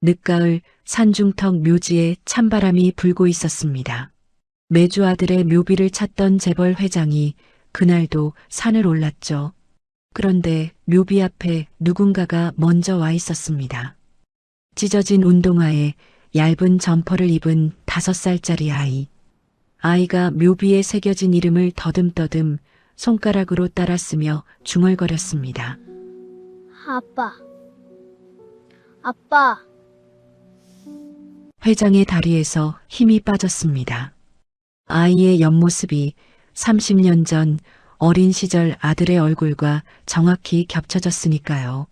늦가을 산중턱 묘지에 찬바람이 불고 있었습니다. 매주 아들의 묘비를 찾던 재벌 회장이 그날도 산을 올랐죠. 그런데 묘비 앞에 누군가가 먼저 와 있었습니다. 찢어진 운동화에 얇은 점퍼를 입은 5살짜리 아이. 아이가 묘비에 새겨진 이름을 더듬더듬 손가락으로 따라 쓰며 중얼거렸습니다. 아빠. 아빠. 회장의 다리에서 힘이 빠졌습니다. 아이의 옆모습이 30년 전 어린 시절 아들의 얼굴과 정확히 겹쳐졌으니까요.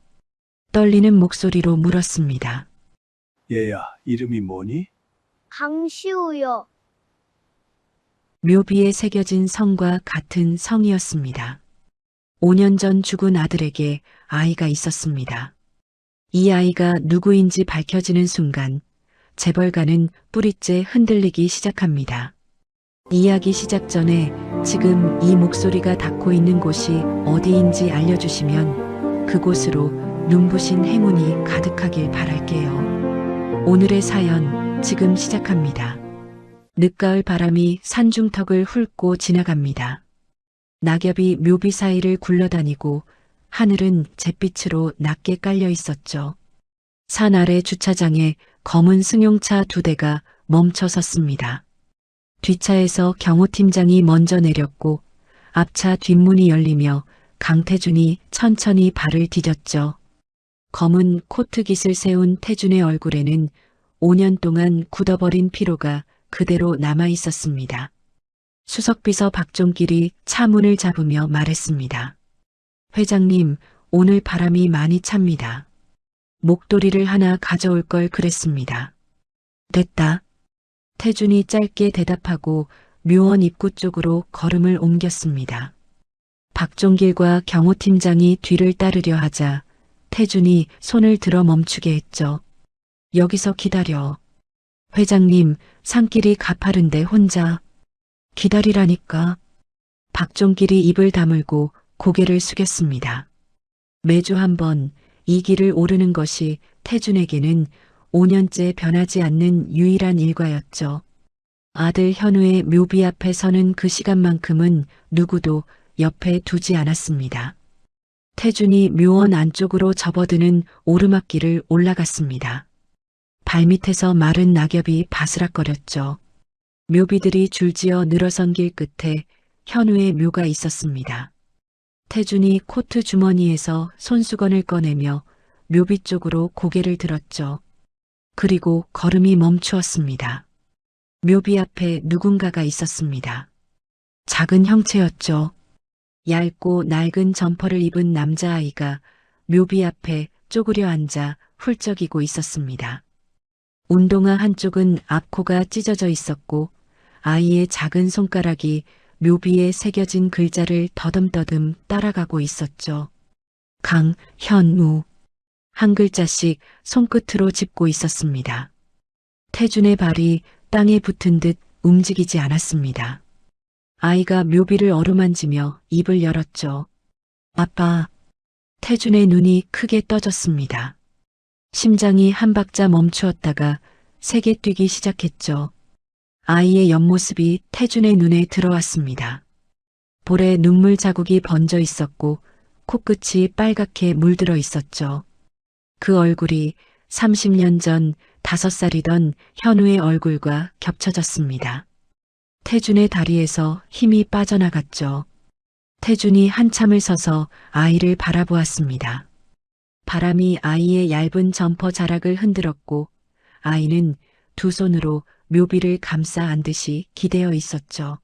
떨리는 목소리로 물었습니다. 얘야, 이름이 뭐니? 강시우요. 묘비에 새겨진 성과 같은 성이었습니다. 5년 전 죽은 아들에게 아이가 있었습니다. 이 아이가 누구인지 밝혀지는 순간 재벌가는 뿌리째 흔들리기 시작합니다. 이야기 시작 전에 지금 이 목소리가 닿고 있는 곳이 어디인지 알려주시면 그곳으로 눈부신 행운이 가득하길 바랄게요. 오늘의 사연 지금 시작합니다. 늦가을 바람이 산중턱을 훑고 지나갑니다. 낙엽이 묘비 사이를 굴러다니고 하늘은 잿빛으로 낮게 깔려 있었죠. 산 아래 주차장에 검은 승용차 2대가 멈춰 섰습니다. 뒷차에서 경호팀장이 먼저 내렸고 앞차 뒷문이 열리며 강태준이 천천히 발을 디뎠죠. 검은 코트깃을 세운 태준의 얼굴에는 5년 동안 굳어버린 피로가 그대로 남아 있었습니다. 수석비서 박종길이 차 문을 잡으며 말했습니다. 회장님, 오늘 바람이 많이 찹니다. 목도리를 하나 가져올 걸 그랬습니다. 됐다. 태준이 짧게 대답하고 묘원 입구 쪽으로 걸음을 옮겼습니다. 박종길과 경호팀장이 뒤를 따르려 하자 태준이 손을 들어 멈추게 했죠. 여기서 기다려. 회장님, 산길이 가파른데 혼자. 기다리라니까. 박종길이 입을 다물고 고개를 숙였습니다. 매주 한 번 이 길을 오르는 것이 태준에게는 5년째 변하지 않는 유일한 일과였죠. 아들 현우의 묘비 앞에 서는 그 시간만큼은 누구도 옆에 두지 않았습니다. 태준이 묘원 안쪽으로 접어드는 오르막길을 올라갔습니다. 발밑에서 마른 낙엽이 바스락거렸죠. 묘비들이 줄지어 늘어선 길 끝에 현우의 묘가 있었습니다. 태준이 코트 주머니에서 손수건을 꺼내며 묘비 쪽으로 고개를 들었죠. 그리고 걸음이 멈추었습니다. 묘비 앞에 누군가가 있었습니다. 작은 형체였죠. 얇고 낡은 점퍼를 입은 남자아이가 묘비 앞에 쪼그려 앉아 훌쩍이고 있었습니다. 운동화 한쪽은 앞코가 찢어져 있었고 아이의 작은 손가락이 묘비에 새겨진 글자를 더듬더듬 따라가고 있었죠. 강현우. 한 글자씩 손끝으로 짚고 있었습니다. 태준의 발이 땅에 붙은 듯 움직이지 않았습니다. 아이가 묘비를 어루만지며 입을 열었죠. 아빠. 태준의 눈이 크게 떠졌습니다. 심장이 한 박자 멈추었다가 세게 뛰기 시작했죠. 아이의 옆모습이 태준의 눈에 들어왔습니다. 볼에 눈물 자국이 번져 있었고 코끝이 빨갛게 물들어 있었죠. 그 얼굴이 30년 전 5살이던 현우의 얼굴과 겹쳐졌습니다. 태준의 다리에서 힘이 빠져나갔죠. 태준이 한참을 서서 아이를 바라보았습니다. 바람이 아이의 얇은 점퍼 자락을 흔들었고 아이는 두 손으로 묘비를 감싸 안듯이 기대어 있었죠.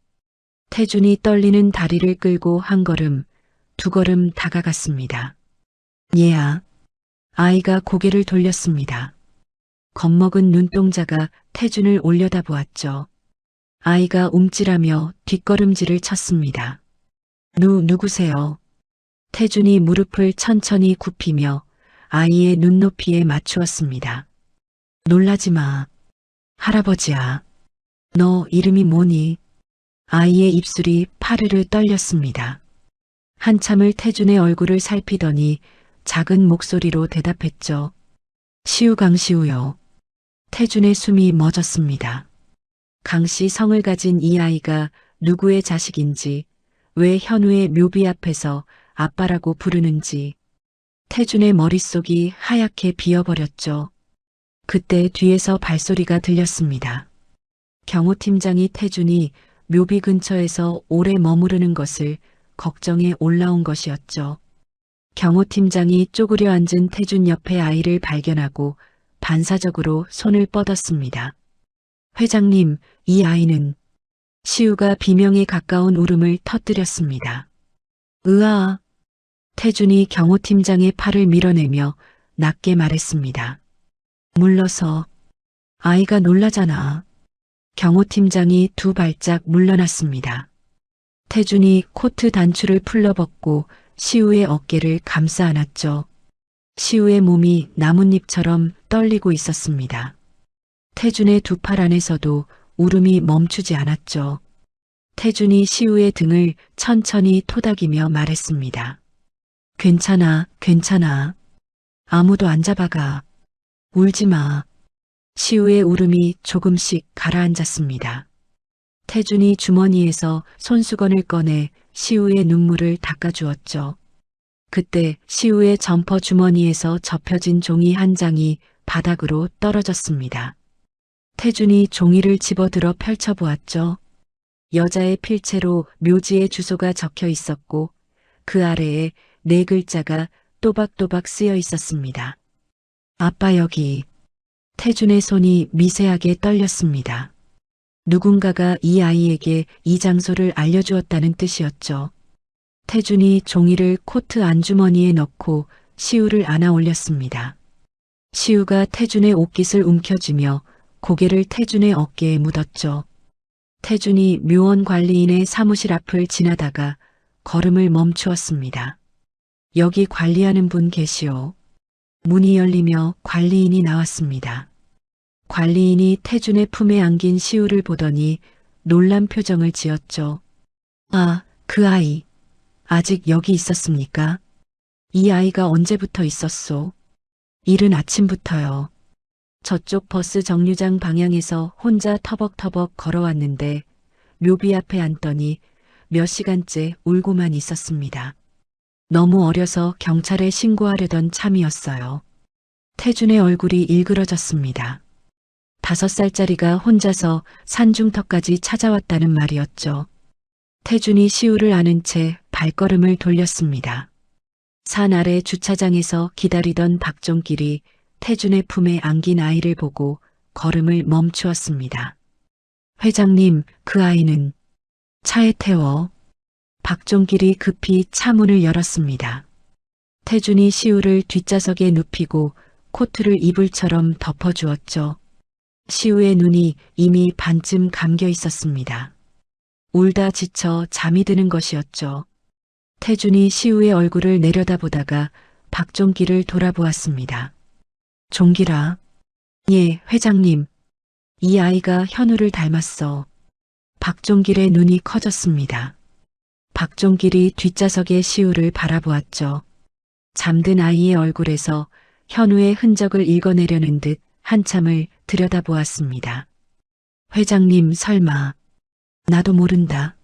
태준이 떨리는 다리를 끌고 한 걸음, 두 걸음 다가갔습니다. 얘야. 아이가 고개를 돌렸습니다. 겁먹은 눈동자가 태준을 올려다보았죠. 아이가 움찔하며 뒷걸음질을 쳤습니다. 누구세요? 태준이 무릎을 천천히 굽히며 아이의 눈높이에 맞추었습니다. 놀라지 마. 할아버지야. 너 이름이 뭐니? 아이의 입술이 파르르 떨렸습니다. 한참을 태준의 얼굴을 살피더니 작은 목소리로 대답했죠. 시우 강시우요. 태준의 숨이 멎었습니다. 강씨 성을 가진 이 아이가 누구의 자식인지, 왜 현우의 묘비 앞에서 아빠라고 부르는지, 태준의 머릿속이 하얗게 비어버렸죠. 그때 뒤에서 발소리가 들렸습니다. 경호팀장이 태준이 묘비 근처에서 오래 머무르는 것을 걱정해 올라온 것이었죠. 경호팀장이 쪼그려 앉은 태준 옆에 아이를 발견하고 반사적으로 손을 뻗었습니다. 회장님, 이 아이는 시우가 비명에 가까운 울음을 터뜨렸습니다. 으아! 태준이 경호팀장의 팔을 밀어내며 낮게 말했습니다. 물러서. 아이가 놀라잖아. 경호팀장이 두 발짝 물러났습니다. 태준이 코트 단추를 풀러벗고 시우의 어깨를 감싸 안았죠. 시우의 몸이 나뭇잎처럼 떨리고 있었습니다. 태준의 두 팔 안에서도 울음이 멈추지 않았죠. 태준이 시우의 등을 천천히 토닥이며 말했습니다. 괜찮아, 괜찮아. 아무도 안 잡아가. 울지 마. 시우의 울음이 조금씩 가라앉았습니다. 태준이 주머니에서 손수건을 꺼내 시우의 눈물을 닦아주었죠. 그때 시우의 점퍼 주머니에서 접혀진 종이 한 장이 바닥으로 떨어졌습니다. 태준이 종이를 집어들어 펼쳐보았죠. 여자의 필체로 묘지의 주소가 적혀 있었고 그 아래에 4글자가 또박또박 쓰여 있었습니다. 아빠 여기. 태준의 손이 미세하게 떨렸습니다. 누군가가 이 아이에게 이 장소를 알려주었다는 뜻이었죠. 태준이 종이를 코트 안주머니에 넣고 시우를 안아 올렸습니다. 시우가 태준의 옷깃을 움켜쥐며 고개를 태준의 어깨에 묻었죠. 태준이 묘원 관리인의 사무실 앞을 지나다가 걸음을 멈추었습니다. 여기 관리하는 분 계시오. 문이 열리며 관리인이 나왔습니다. 관리인이 태준의 품에 안긴 시우를 보더니 놀란 표정을 지었죠. 아, 그 아이. 아직 여기 있었습니까? 이 아이가 언제부터 있었소? 이른 아침부터요. 저쪽 버스 정류장 방향에서 혼자 터벅터벅 걸어왔는데 묘비 앞에 앉더니 몇 시간째 울고만 있었습니다. 너무 어려서 경찰에 신고하려던 참이었어요. 태준의 얼굴이 일그러졌습니다. 5살짜리가 혼자서 산중턱까지 찾아왔다는 말이었죠. 태준이 시우를 안은 채 발걸음을 돌렸습니다. 산 아래 주차장에서 기다리던 박종길이 태준의 품에 안긴 아이를 보고 걸음을 멈추었습니다. 회장님, 그 아이는 차에 태워. 박종길이 급히 차 문을 열었습니다. 태준이 시우를 뒷좌석에 눕히고 코트를 이불처럼 덮어주었죠. 시우의 눈이 이미 반쯤 감겨 있었습니다. 울다 지쳐 잠이 드는 것이었죠. 태준이 시우의 얼굴을 내려다보다가 박종길을 돌아보았습니다. 종길아. 예, 회장님. 이 아이가 현우를 닮았어. 박종길의 눈이 커졌습니다. 박종길이 뒷좌석의 시우를 바라보았죠. 잠든 아이의 얼굴에서 현우의 흔적을 읽어내려는 듯 한참을 들여다보았습니다. 회장님 설마. 나도 모른다.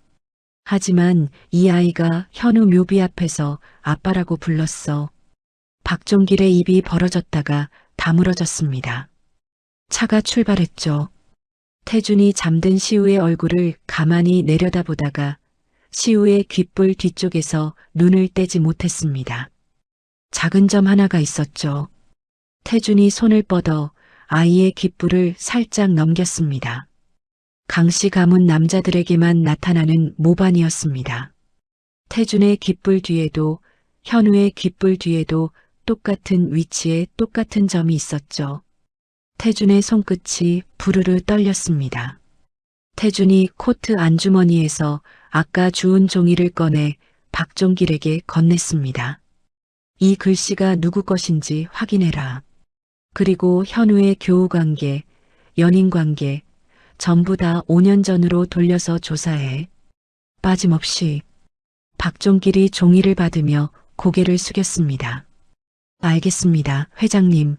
하지만 이 아이가 현우 묘비 앞에서 아빠라고 불렀어. 박종길의 입이 벌어졌다가 다물어졌습니다. 차가 출발했죠. 태준이 잠든 시우의 얼굴을 가만히 내려다보다가 시우의 귓불 뒤쪽에서 눈을 떼지 못했습니다. 작은 점 하나가 있었죠. 태준이 손을 뻗어 아이의 귓불을 살짝 넘겼습니다. 강씨 가문 남자들에게만 나타나는 모반이었습니다. 태준의 귓불 뒤에도 현우의 귓불 뒤에도 똑같은 위치에 똑같은 점이 있었죠. 태준의 손끝이 부르르 떨렸습니다. 태준이 코트 안주머니에서 아까 주운 종이를 꺼내 박종길에게 건넸습니다. 이 글씨가 누구 것인지 확인해라. 그리고 현우의 교우관계, 연인관계 전부 다 5년 전으로 돌려서 조사해. 빠짐없이. 박종길이 종이를 받으며 고개를 숙였습니다. 알겠습니다, 회장님.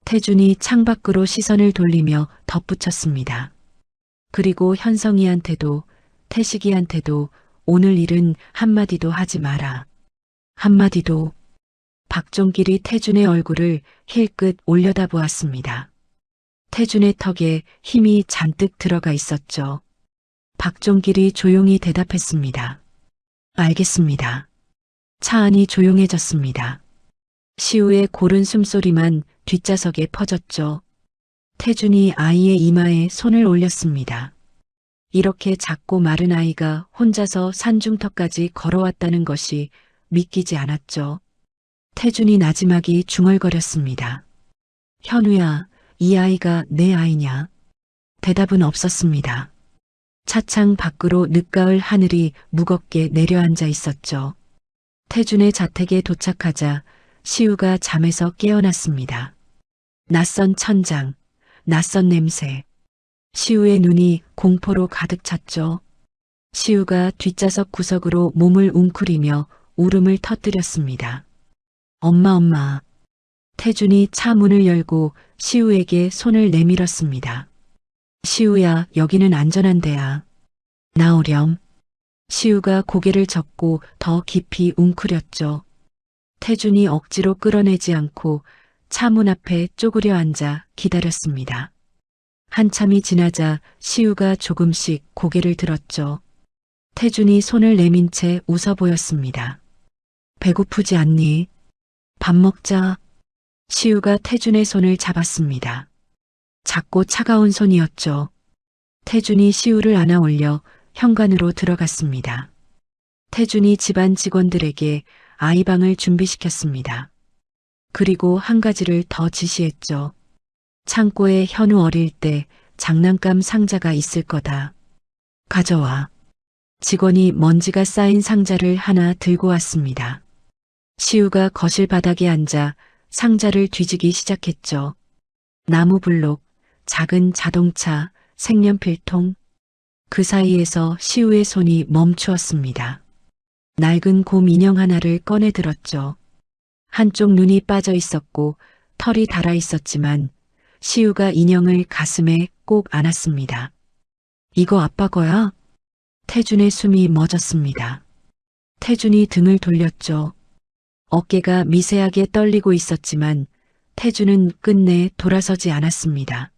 태준이 창밖으로 시선을 돌리며 덧붙였습니다. 그리고 현성이한테도 태식이한테도 오늘 일은 한마디도 하지 마라. 한마디도. 박종길이 태준의 얼굴을 힐끗 올려다보았습니다. 태준의 턱에 힘이 잔뜩 들어가 있었죠. 박종길이 조용히 대답했습니다. 알겠습니다. 차 안이 조용해졌습니다. 시우의 고른 숨소리만 뒷좌석에 퍼졌죠. 태준이 아이의 이마에 손을 올렸습니다. 이렇게 작고 마른 아이가 혼자서 산중턱까지 걸어왔다는 것이 믿기지 않았죠. 태준이 나지막이 중얼거렸습니다. 현우야, 이 아이가 내 아이냐? 대답은 없었습니다. 차창 밖으로 늦가을 하늘이 무겁게 내려앉아 있었죠. 태준의 자택에 도착하자 시우가 잠에서 깨어났습니다. 낯선 천장, 낯선 냄새. 시우의 눈이 공포로 가득 찼죠. 시우가 뒷좌석 구석으로 몸을 웅크리며 울음을 터뜨렸습니다. 엄마. 태준이 차 문을 열고 시우에게 손을 내밀었습니다. 시우야, 여기는 안전한 데야. 나오렴. 시우가 고개를 젓고 더 깊이 웅크렸죠. 태준이 억지로 끌어내지 않고 차 문 앞에 쪼그려 앉아 기다렸습니다. 한참이 지나자 시우가 조금씩 고개를 들었죠. 태준이 손을 내민 채 웃어 보였습니다. 배고프지 않니? 밥 먹자. 시우가 태준의 손을 잡았습니다. 작고 차가운 손이었죠. 태준이 시우를 안아 올려 현관으로 들어갔습니다. 태준이 집안 직원들에게 아이방을 준비시켰습니다. 그리고 한 가지를 더 지시했죠. 창고에 현우 어릴 때 장난감 상자가 있을 거다. 가져와. 직원이 먼지가 쌓인 상자를 하나 들고 왔습니다. 시우가 거실 바닥에 앉아 상자를 뒤지기 시작했죠. 나무 블록, 작은 자동차, 색연필통. 그 사이에서 시우의 손이 멈추었습니다. 낡은 곰 인형 하나를 꺼내 들었죠. 한쪽 눈이 빠져 있었고 털이 달아 있었지만 시우가 인형을 가슴에 꼭 안았습니다. 이거 아빠 거야? 태준의 숨이 멎었습니다. 태준이 등을 돌렸죠. 어깨가 미세하게 떨리고 있었지만 태준은 끝내 돌아서지 않았습니다.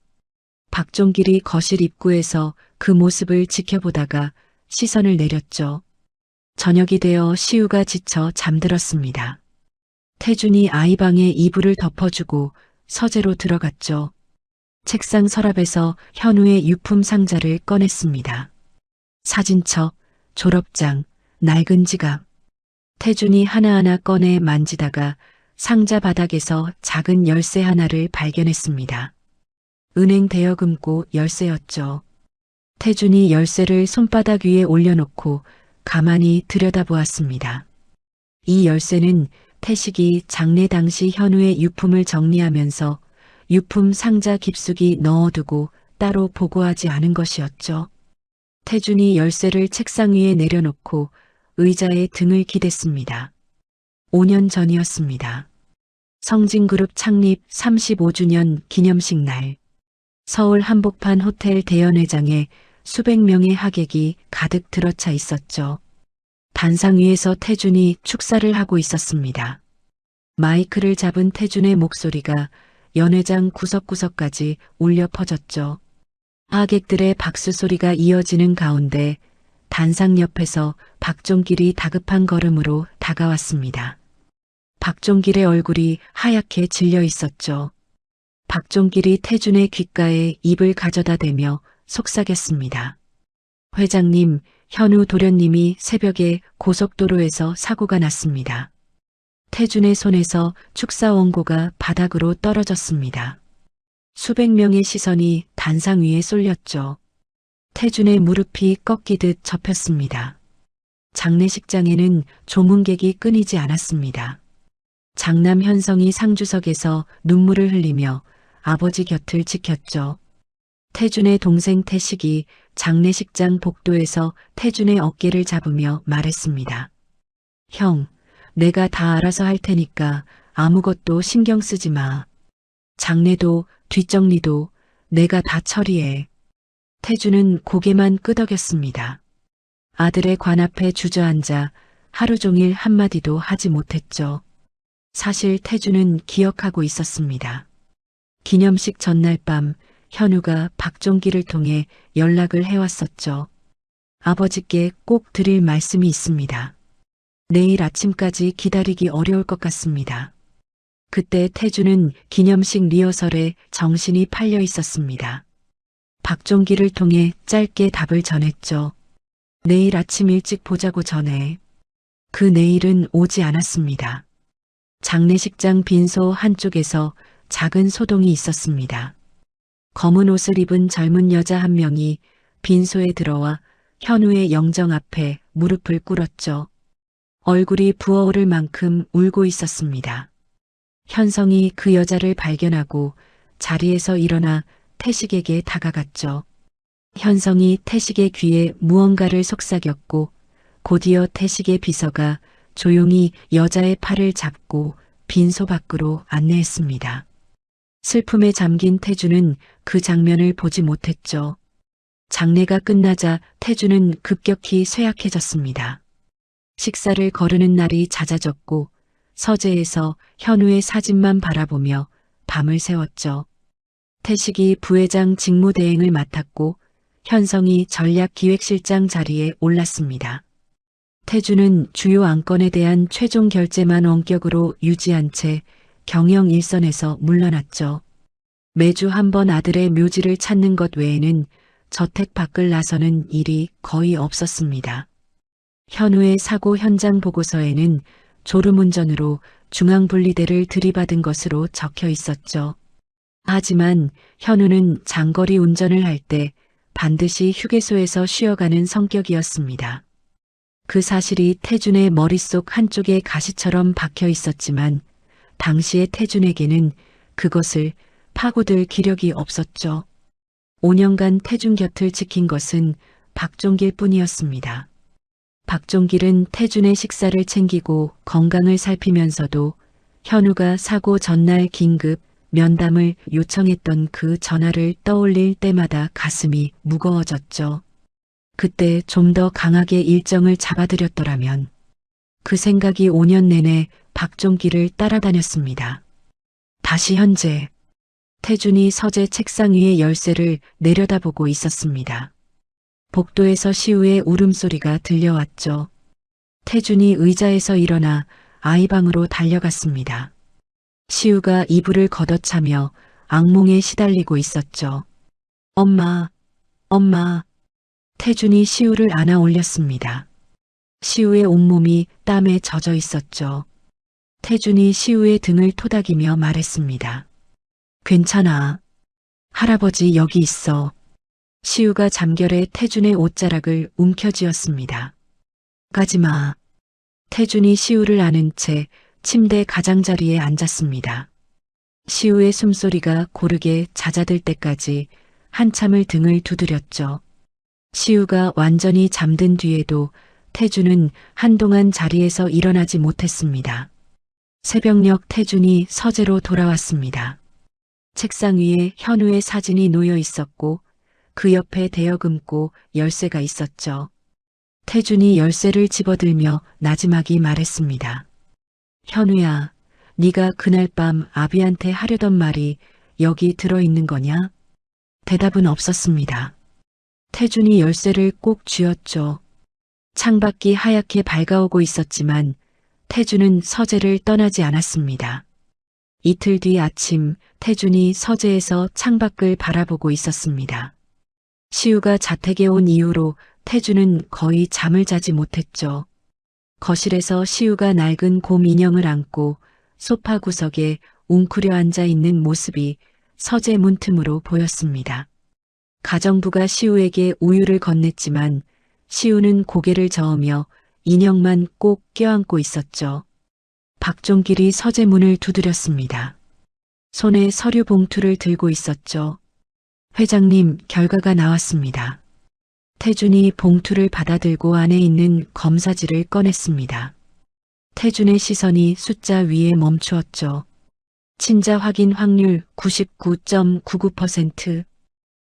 박종길이 거실 입구에서 그 모습을 지켜보다가 시선을 내렸죠. 저녁이 되어 시우가 지쳐 잠들었습니다. 태준이 아이방에 이불을 덮어주고 서재로 들어갔죠. 책상 서랍에서 현우의 유품 상자를 꺼냈습니다. 사진첩, 졸업장, 낡은 지갑. 태준이 하나하나 꺼내 만지다가 상자 바닥에서 작은 열쇠 하나를 발견했습니다. 은행 대여금고 열쇠였죠. 태준이 열쇠를 손바닥 위에 올려놓고 가만히 들여다보았습니다. 이 열쇠는 태식이 장례 당시 현우의 유품을 정리하면서 유품 상자 깊숙이 넣어두고 따로 보고하지 않은 것이었죠. 태준이 열쇠를 책상 위에 내려놓고 의자에 등을 기댔습니다. 5년 전이었습니다. 성진그룹 창립 35주년 기념식 날. 서울 한복판 호텔 대연회장에 수백 명의 하객이 가득 들어차 있었죠. 단상 위에서 태준이 축사를 하고 있었습니다. 마이크를 잡은 태준의 목소리가 연회장 구석구석까지 울려 퍼졌죠. 하객들의 박수 소리가 이어지는 가운데 단상 옆에서 박종길이 다급한 걸음으로 다가왔습니다. 박종길의 얼굴이 하얗게 질려 있었죠. 박종길이 태준의 귓가에 입을 가져다 대며 속삭였습니다. 회장님, 현우 도련님이 새벽에 고속도로에서 사고가 났습니다. 태준의 손에서 축사 원고가 바닥으로 떨어졌습니다. 수백 명의 시선이 단상 위에 쏠렸죠. 태준의 무릎이 꺾이듯 접혔습니다. 장례식장에는 조문객이 끊이지 않았습니다. 장남 현성이 상주석에서 눈물을 흘리며 아버지 곁을 지켰죠. 태준의 동생 태식이 장례식장 복도에서 태준의 어깨를 잡으며 말했습니다. 형, 내가 다 알아서 할 테니까 아무것도 신경 쓰지 마. 장례도 뒷정리도 내가 다 처리해. 태주는 고개만 끄덕였습니다. 아들의 관 앞에 주저앉아 하루 종일 한마디도 하지 못했죠. 사실 태주는 기억하고 있었습니다. 기념식 전날 밤 현우가 박종기를 통해 연락을 해왔었죠. 아버지께 꼭 드릴 말씀이 있습니다. 내일 아침까지 기다리기 어려울 것 같습니다. 그때 태주는 기념식 리허설에 정신이 팔려 있었습니다. 박종기를 통해 짧게 답을 전했죠. 내일 아침 일찍 보자고 전해. 그 내일은 오지 않았습니다. 장례식장 빈소 한쪽에서 작은 소동이 있었습니다. 검은 옷을 입은 젊은 여자 한 명이 빈소에 들어와 현우의 영정 앞에 무릎을 꿇었죠. 얼굴이 부어오를 만큼 울고 있었습니다. 현성이 그 여자를 발견하고 자리에서 일어나 태식에게 다가갔죠. 현성이 태식의 귀에 무언가를 속삭였고 곧이어 태식의 비서가 조용히 여자의 팔을 잡고 빈소 밖으로 안내했습니다. 슬픔에 잠긴 태주는 그 장면을 보지 못했죠. 장례가 끝나자 태주는 급격히 쇠약해졌습니다. 식사를 거르는 날이 잦아졌고 서재에서 현우의 사진만 바라보며 밤을 새웠죠. 태식이 부회장 직무대행을 맡았고 현성이 전략기획실장 자리에 올랐습니다. 태주는 주요 안건에 대한 최종 결재만 원격으로 유지한 채 경영 일선에서 물러났죠. 매주 한 번 아들의 묘지를 찾는 것 외에는 저택 밖을 나서는 일이 거의 없었습니다. 현우의 사고 현장 보고서에는 졸음운전으로 중앙분리대를 들이받은 것으로 적혀 있었죠. 하지만 현우는 장거리 운전을 할 때 반드시 휴게소에서 쉬어가는 성격이었습니다. 그 사실이 태준의 머릿속 한쪽에 가시처럼 박혀 있었지만 당시의 태준에게는 그것을 파고들 기력이 없었죠. 5년간 태준 곁을 지킨 것은 박종길 뿐이었습니다. 박종길은 태준의 식사를 챙기고 건강을 살피면서도 현우가 사고 전날 긴급 면담을 요청했던 그 전화를 떠올릴 때마다 가슴이 무거워졌죠. 그때 좀 더 강하게 일정을 잡아들였더라면. 그 생각이 5년 내내 박종길을 따라다녔습니다. 다시 현재 태준이 서재 책상 위의 열쇠를 내려다보고 있었습니다. 복도에서 시우의 울음소리가 들려왔죠. 태준이 의자에서 일어나 아이 방으로 달려갔습니다. 시우가 이불을 걷어차며 악몽에 시달리고 있었죠. 엄마, 엄마. 태준이 시우를 안아 올렸습니다. 시우의 온몸이 땀에 젖어 있었죠. 태준이 시우의 등을 토닥이며 말했습니다. 괜찮아. 할아버지 여기 있어. 시우가 잠결에 태준의 옷자락을 움켜쥐었습니다. 가지마. 태준이 시우를 안은 채 침대 가장자리에 앉았습니다. 시우의 숨소리가 고르게 잦아들 때까지 한참을 등을 두드렸죠. 시우가 완전히 잠든 뒤에도 태준은 한동안 자리에서 일어나지 못했습니다. 새벽녘 태준이 서재로 돌아왔습니다. 책상 위에 현우의 사진이 놓여 있었고 그 옆에 대여금고 열쇠가 있었죠. 태준이 열쇠를 집어들며 나지막이 말했습니다. 현우야, 네가 그날 밤 아비한테 하려던 말이 여기 들어있는 거냐? 대답은 없었습니다. 태준이 열쇠를 꼭 쥐었죠. 창밖이 하얗게 밝아오고 있었지만 태준은 서재를 떠나지 않았습니다. 이틀 뒤 아침 태준이 서재에서 창밖을 바라보고 있었습니다. 시우가 자택에 온 이후로 태준은 거의 잠을 자지 못했죠. 거실에서 시우가 낡은 곰 인형을 안고 소파 구석에 웅크려 앉아 있는 모습이 서재 문틈으로 보였습니다. 가정부가 시우에게 우유를 건넸지만 시우는 고개를 저으며 인형만 꼭 껴안고 있었죠. 박종길이 서재 문을 두드렸습니다. 손에 서류 봉투를 들고 있었죠. 회장님, 결과가 나왔습니다. 태준이 봉투를 받아들고 안에 있는 검사지를 꺼냈습니다. 태준의 시선이 숫자 위에 멈추었죠. 친자 확인 확률 99.99%.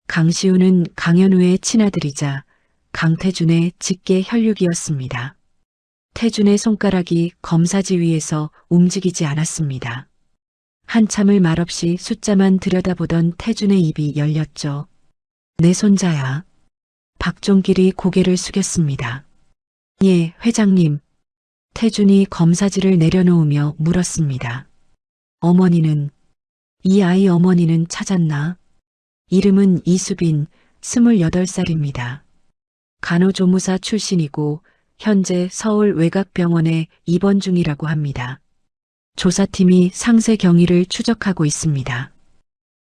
강시우는 강현우의 친아들이자 강태준의 직계 혈육이었습니다. 태준의 손가락이 검사지 위에서 움직이지 않았습니다. 한참을 말없이 숫자만 들여다보던 태준의 입이 열렸죠. 내 손자야. 박종길이 고개를 숙였습니다. 예, 회장님. 태준이 검사지를 내려놓으며 물었습니다. 어머니는, 이 아이 어머니는 찾았나? 이름은 이수빈, 28살입니다. 간호조무사 출신이고 현재 서울 외곽병원에 입원 중이라고 합니다. 조사팀이 상세 경위를 추적하고 있습니다.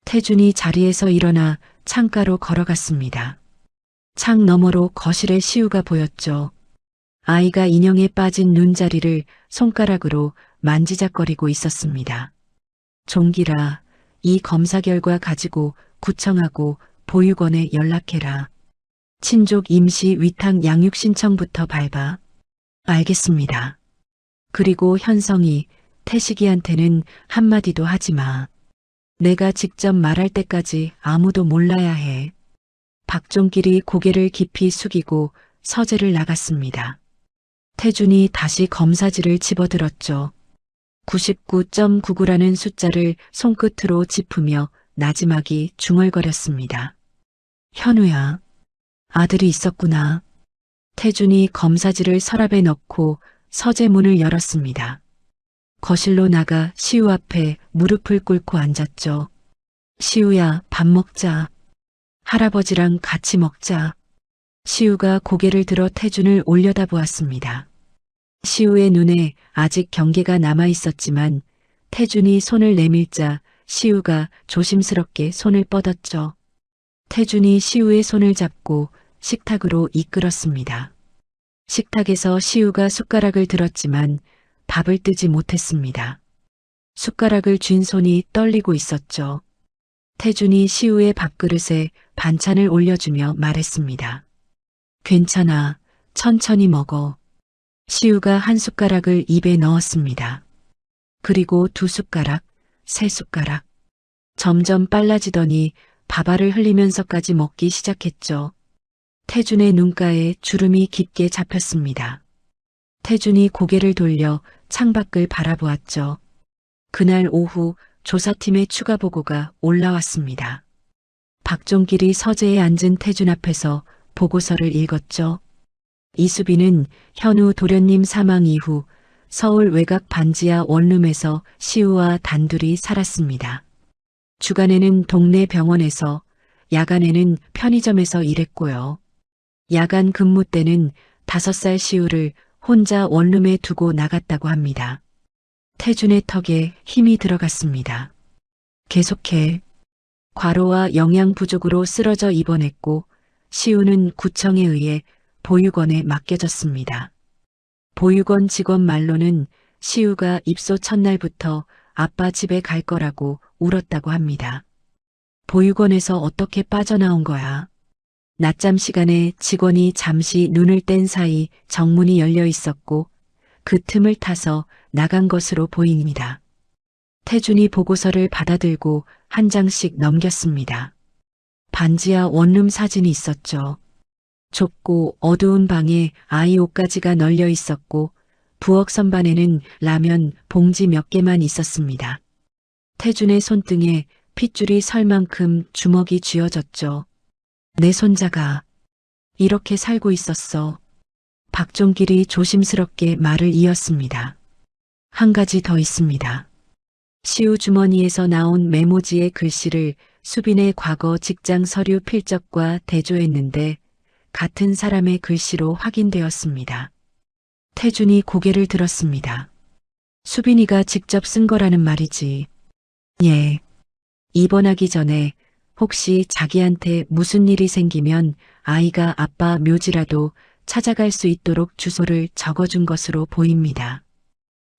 태준이 자리에서 일어나 창가로 걸어갔습니다. 창 너머로 거실에 시우가 보였죠. 아이가 인형에 빠진 눈자리를 손가락으로 만지작거리고 있었습니다. 종길아, 이 검사 결과 가지고 구청하고 보육원에 연락해라. 친족 임시 위탁 양육 신청부터 밟아. 알겠습니다. 그리고 현성이, 태식이한테는 한마디도 하지 마. 내가 직접 말할 때까지 아무도 몰라야 해. 박종길이 고개를 깊이 숙이고 서재를 나갔습니다. 태준이 다시 검사지를 집어들었죠. 99.99라는 숫자를 손끝으로 짚으며 나지막이 중얼거렸습니다. 현우야, 아들이 있었구나. 태준이 검사지를 서랍에 넣고 서재 문을 열었습니다. 거실로 나가 시우 앞에 무릎을 꿇고 앉았죠. 시우야, 밥 먹자. 할아버지랑 같이 먹자. 시우가 고개를 들어 태준을 올려다보았습니다. 시우의 눈에 아직 경계가 남아 있었지만 태준이 손을 내밀자 시우가 조심스럽게 손을 뻗었죠. 태준이 시우의 손을 잡고 식탁으로 이끌었습니다. 식탁에서 시우가 숟가락을 들었지만 밥을 뜨지 못했습니다. 숟가락을 쥔 손이 떨리고 있었죠. 태준이 시우의 밥그릇에 반찬을 올려주며 말했습니다. 괜찮아, 천천히 먹어. 시우가 한 숟가락을 입에 넣었습니다. 그리고 2숟가락, 3숟가락. 점점 빨라지더니 밥알을 흘리면서까지 먹기 시작했죠. 태준의 눈가에 주름이 깊게 잡혔습니다. 태준이 고개를 돌려 창밖을 바라보았죠. 그날 오후 조사팀의 추가 보고가 올라왔습니다. 박종길이 서재에 앉은 태준 앞에서 보고서를 읽었죠. 이수빈은 현우 도련님 사망 이후 서울 외곽 반지하 원룸에서 시우와 단둘이 살았습니다. 주간에는 동네 병원에서, 야간에는 편의점에서 일했고요. 야간 근무 때는 5살 시우를 혼자 원룸에 두고 나갔다고 합니다. 태준의 턱에 힘이 들어갔습니다. 계속해. 과로와 영양 부족으로 쓰러져 입원했고 시우는 구청에 의해 보육원에 맡겨졌습니다. 보육원 직원 말로는 시우가 입소 첫날부터 아빠 집에 갈 거라고 울었다고 합니다. 보육원에서 어떻게 빠져나온 거야? 낮잠 시간에 직원이 잠시 눈을 뗀 사이 정문이 열려 있었고 그 틈을 타서 나간 것으로 보입니다. 태준이 보고서를 받아들고 한 장씩 넘겼습니다. 반지하 원룸 사진이 있었죠. 좁고 어두운 방에 아이 옷가지가 널려 있었고 부엌 선반에는 라면 봉지 몇 개만 있었습니다. 태준의 손등에 핏줄이 설 만큼 주먹이 쥐어졌죠. 내 손자가 이렇게 살고 있었어. 박종길이 조심스럽게 말을 이었습니다. 한 가지 더 있습니다. 시우 주머니에서 나온 메모지의 글씨를 수빈의 과거 직장 서류 필적과 대조했는데 같은 사람의 글씨로 확인되었습니다. 태준이 고개를 들었습니다. 수빈이가 직접 쓴 거라는 말이지. 예. 입원하기 전에 혹시 자기한테 무슨 일이 생기면 아이가 아빠 묘지라도 찾아갈 수 있도록 주소를 적어준 것으로 보입니다.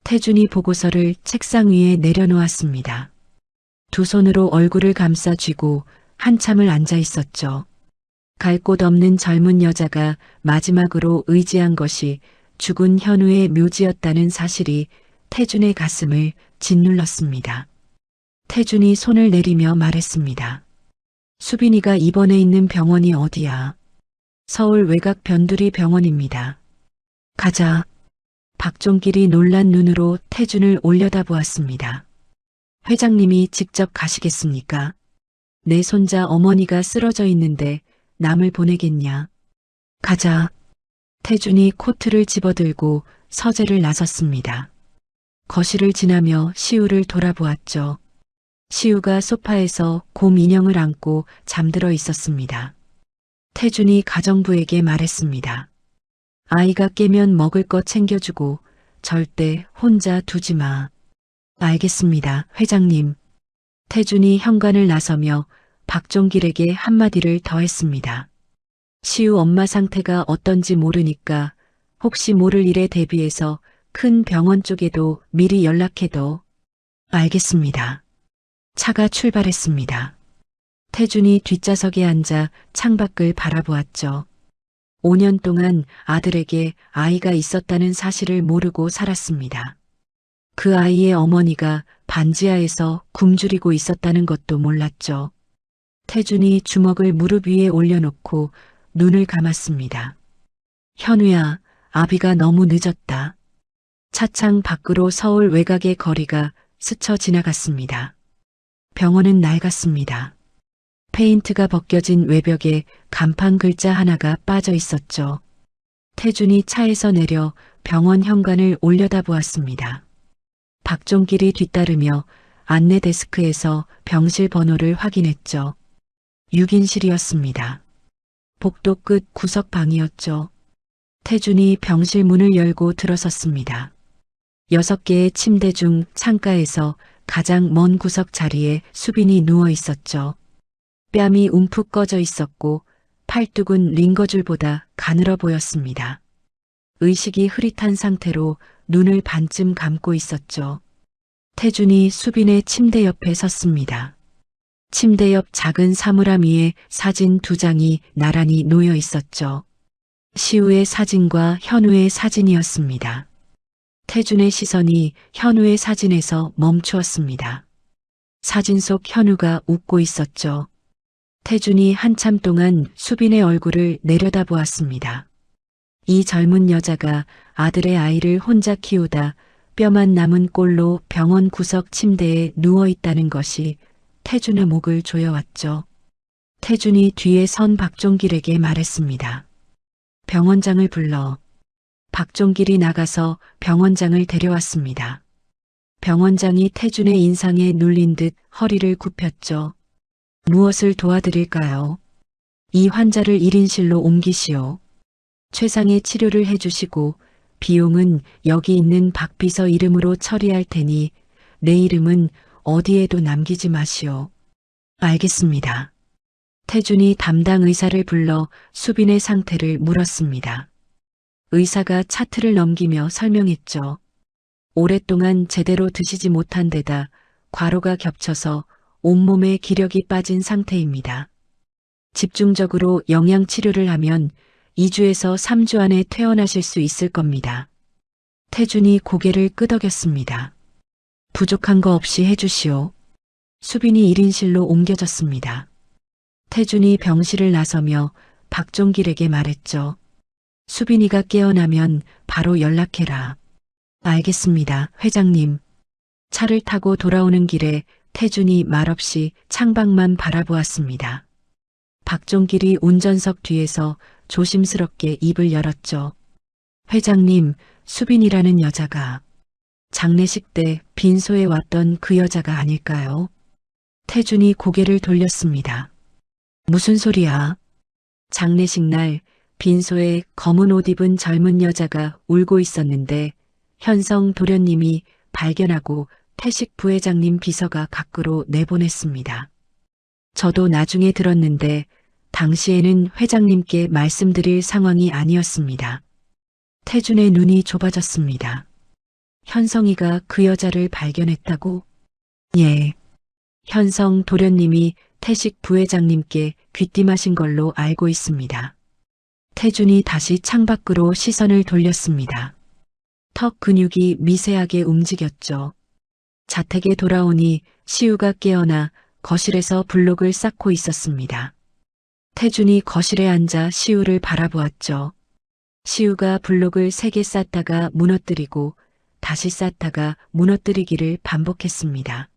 태준이 보고서를 책상 위에 내려놓았습니다. 두 손으로 얼굴을 감싸 쥐고 한참을 앉아 있었죠. 갈 곳 없는 젊은 여자가 마지막으로 의지한 것이 죽은 현우의 묘지였다는 사실이 태준의 가슴을 짓눌렀습니다. 태준이 손을 내리며 말했습니다. 수빈이가 입원해 있는 병원이 어디야? 서울 외곽 변두리 병원입니다. 가자. 박종길이 놀란 눈으로 태준을 올려다보았습니다. 회장님이 직접 가시겠습니까? 내 손자 어머니가 쓰러져 있는데 남을 보내겠냐? 가자. 태준이 코트를 집어들고 서재를 나섰습니다. 거실을 지나며 시우를 돌아보았죠. 시우가 소파에서 곰 인형을 안고 잠들어 있었습니다. 태준이 가정부에게 말했습니다. 아이가 깨면 먹을 것 챙겨주고 절대 혼자 두지 마. 알겠습니다, 회장님. 태준이 현관을 나서며 박종길에게 한마디를 더했습니다. 시우 엄마 상태가 어떤지 모르니까 혹시 모를 일에 대비해서 큰 병원 쪽에도 미리 연락해도. 알겠습니다. 차가 출발했습니다. 태준이 뒷좌석에 앉아 창밖을 바라보았죠. 5년 동안 아들에게 아이가 있었다는 사실을 모르고 살았습니다. 그 아이의 어머니가 반지하에서 굶주리고 있었다는 것도 몰랐죠. 태준이 주먹을 무릎 위에 올려놓고 눈을 감았습니다. 현우야, 아비가 너무 늦었다. 차창 밖으로 서울 외곽의 거리가 스쳐 지나갔습니다. 병원은 낡았습니다. 페인트가 벗겨진 외벽에 간판 글자 하나가 빠져 있었죠. 태준이 차에서 내려 병원 현관을 올려다보았습니다. 박종길이 뒤따르며 안내 데스크에서 병실 번호를 확인했죠. 6인실이었습니다. 복도 끝 구석방이었죠. 태준이 병실 문을 열고 들어섰습니다. 6개의 침대 중 창가에서 가장 먼 구석 자리에 수빈이 누워 있었죠. 뺨이 움푹 꺼져 있었고 팔뚝은 링거줄보다 가늘어 보였습니다. 의식이 흐릿한 상태로 눈을 반쯤 감고 있었죠. 태준이 수빈의 침대 옆에 섰습니다. 침대 옆 작은 사물함 위에 사진 2장이 나란히 놓여 있었죠. 시우의 사진과 현우의 사진이었습니다. 태준의 시선이 현우의 사진에서 멈추었습니다. 사진 속 현우가 웃고 있었죠. 태준이 한참 동안 수빈의 얼굴을 내려다보았습니다. 이 젊은 여자가 아들의 아이를 혼자 키우다 뼈만 남은 꼴로 병원 구석 침대에 누워 있다는 것이 태준의 목을 조여왔죠. 태준이 뒤에 선 박종길에게 말했습니다. 병원장을 불러. 박종길이 나가서 병원장을 데려왔습니다. 병원장이 태준의 인상에 눌린 듯 허리를 굽혔죠. 무엇을 도와드릴까요? 이 환자를 1인실로 옮기시오. 최상의 치료를 해주시고 비용은 여기 있는 박 비서 이름으로 처리할 테니 내 이름은 어디에도 남기지 마시오. 알겠습니다. 태준이 담당 의사를 불러 수빈의 상태를 물었습니다. 의사가 차트를 넘기며 설명했죠. 오랫동안 제대로 드시지 못한 데다 과로가 겹쳐서 온몸에 기력이 빠진 상태입니다. 집중적으로 영양치료를 하면 2주에서 3주 안에 퇴원하실 수 있을 겁니다. 태준이 고개를 끄덕였습니다. 부족한 거 없이 해주시오. 수빈이 1인실로 옮겨졌습니다. 태준이 병실을 나서며 박종길에게 말했죠. 수빈이가 깨어나면 바로 연락해라. 알겠습니다, 회장님. 차를 타고 돌아오는 길에 태준이 말없이 창밖만 바라보았습니다. 박종길이 운전석 뒤에서 조심스럽게 입을 열었죠. 회장님, 수빈이라는 여자가 장례식 때 빈소에 왔던 그 여자가 아닐까요? 태준이 고개를 돌렸습니다. 무슨 소리야? 장례식 날 빈소에 검은 옷 입은 젊은 여자가 울고 있었는데 현성 도련님이 발견하고 태식 부회장님 비서가 밖으로 내보냈습니다. 저도 나중에 들었는데 당시에는 회장님께 말씀드릴 상황이 아니었습니다. 태준의 눈이 좁아졌습니다. 현성이가 그 여자를 발견했다고? 예. 현성 도련님이 태식 부회장님께 귀띔하신 걸로 알고 있습니다. 태준이 다시 창밖으로 시선을 돌렸습니다. 턱 근육이 미세하게 움직였죠. 자택에 돌아오니 시우가 깨어나 거실에서 블록을 쌓고 있었습니다. 태준이 거실에 앉아 시우를 바라보았죠. 시우가 블록을 3개 쌓다가 무너뜨리고 다시 쌓다가 무너뜨리기를 반복했습니다.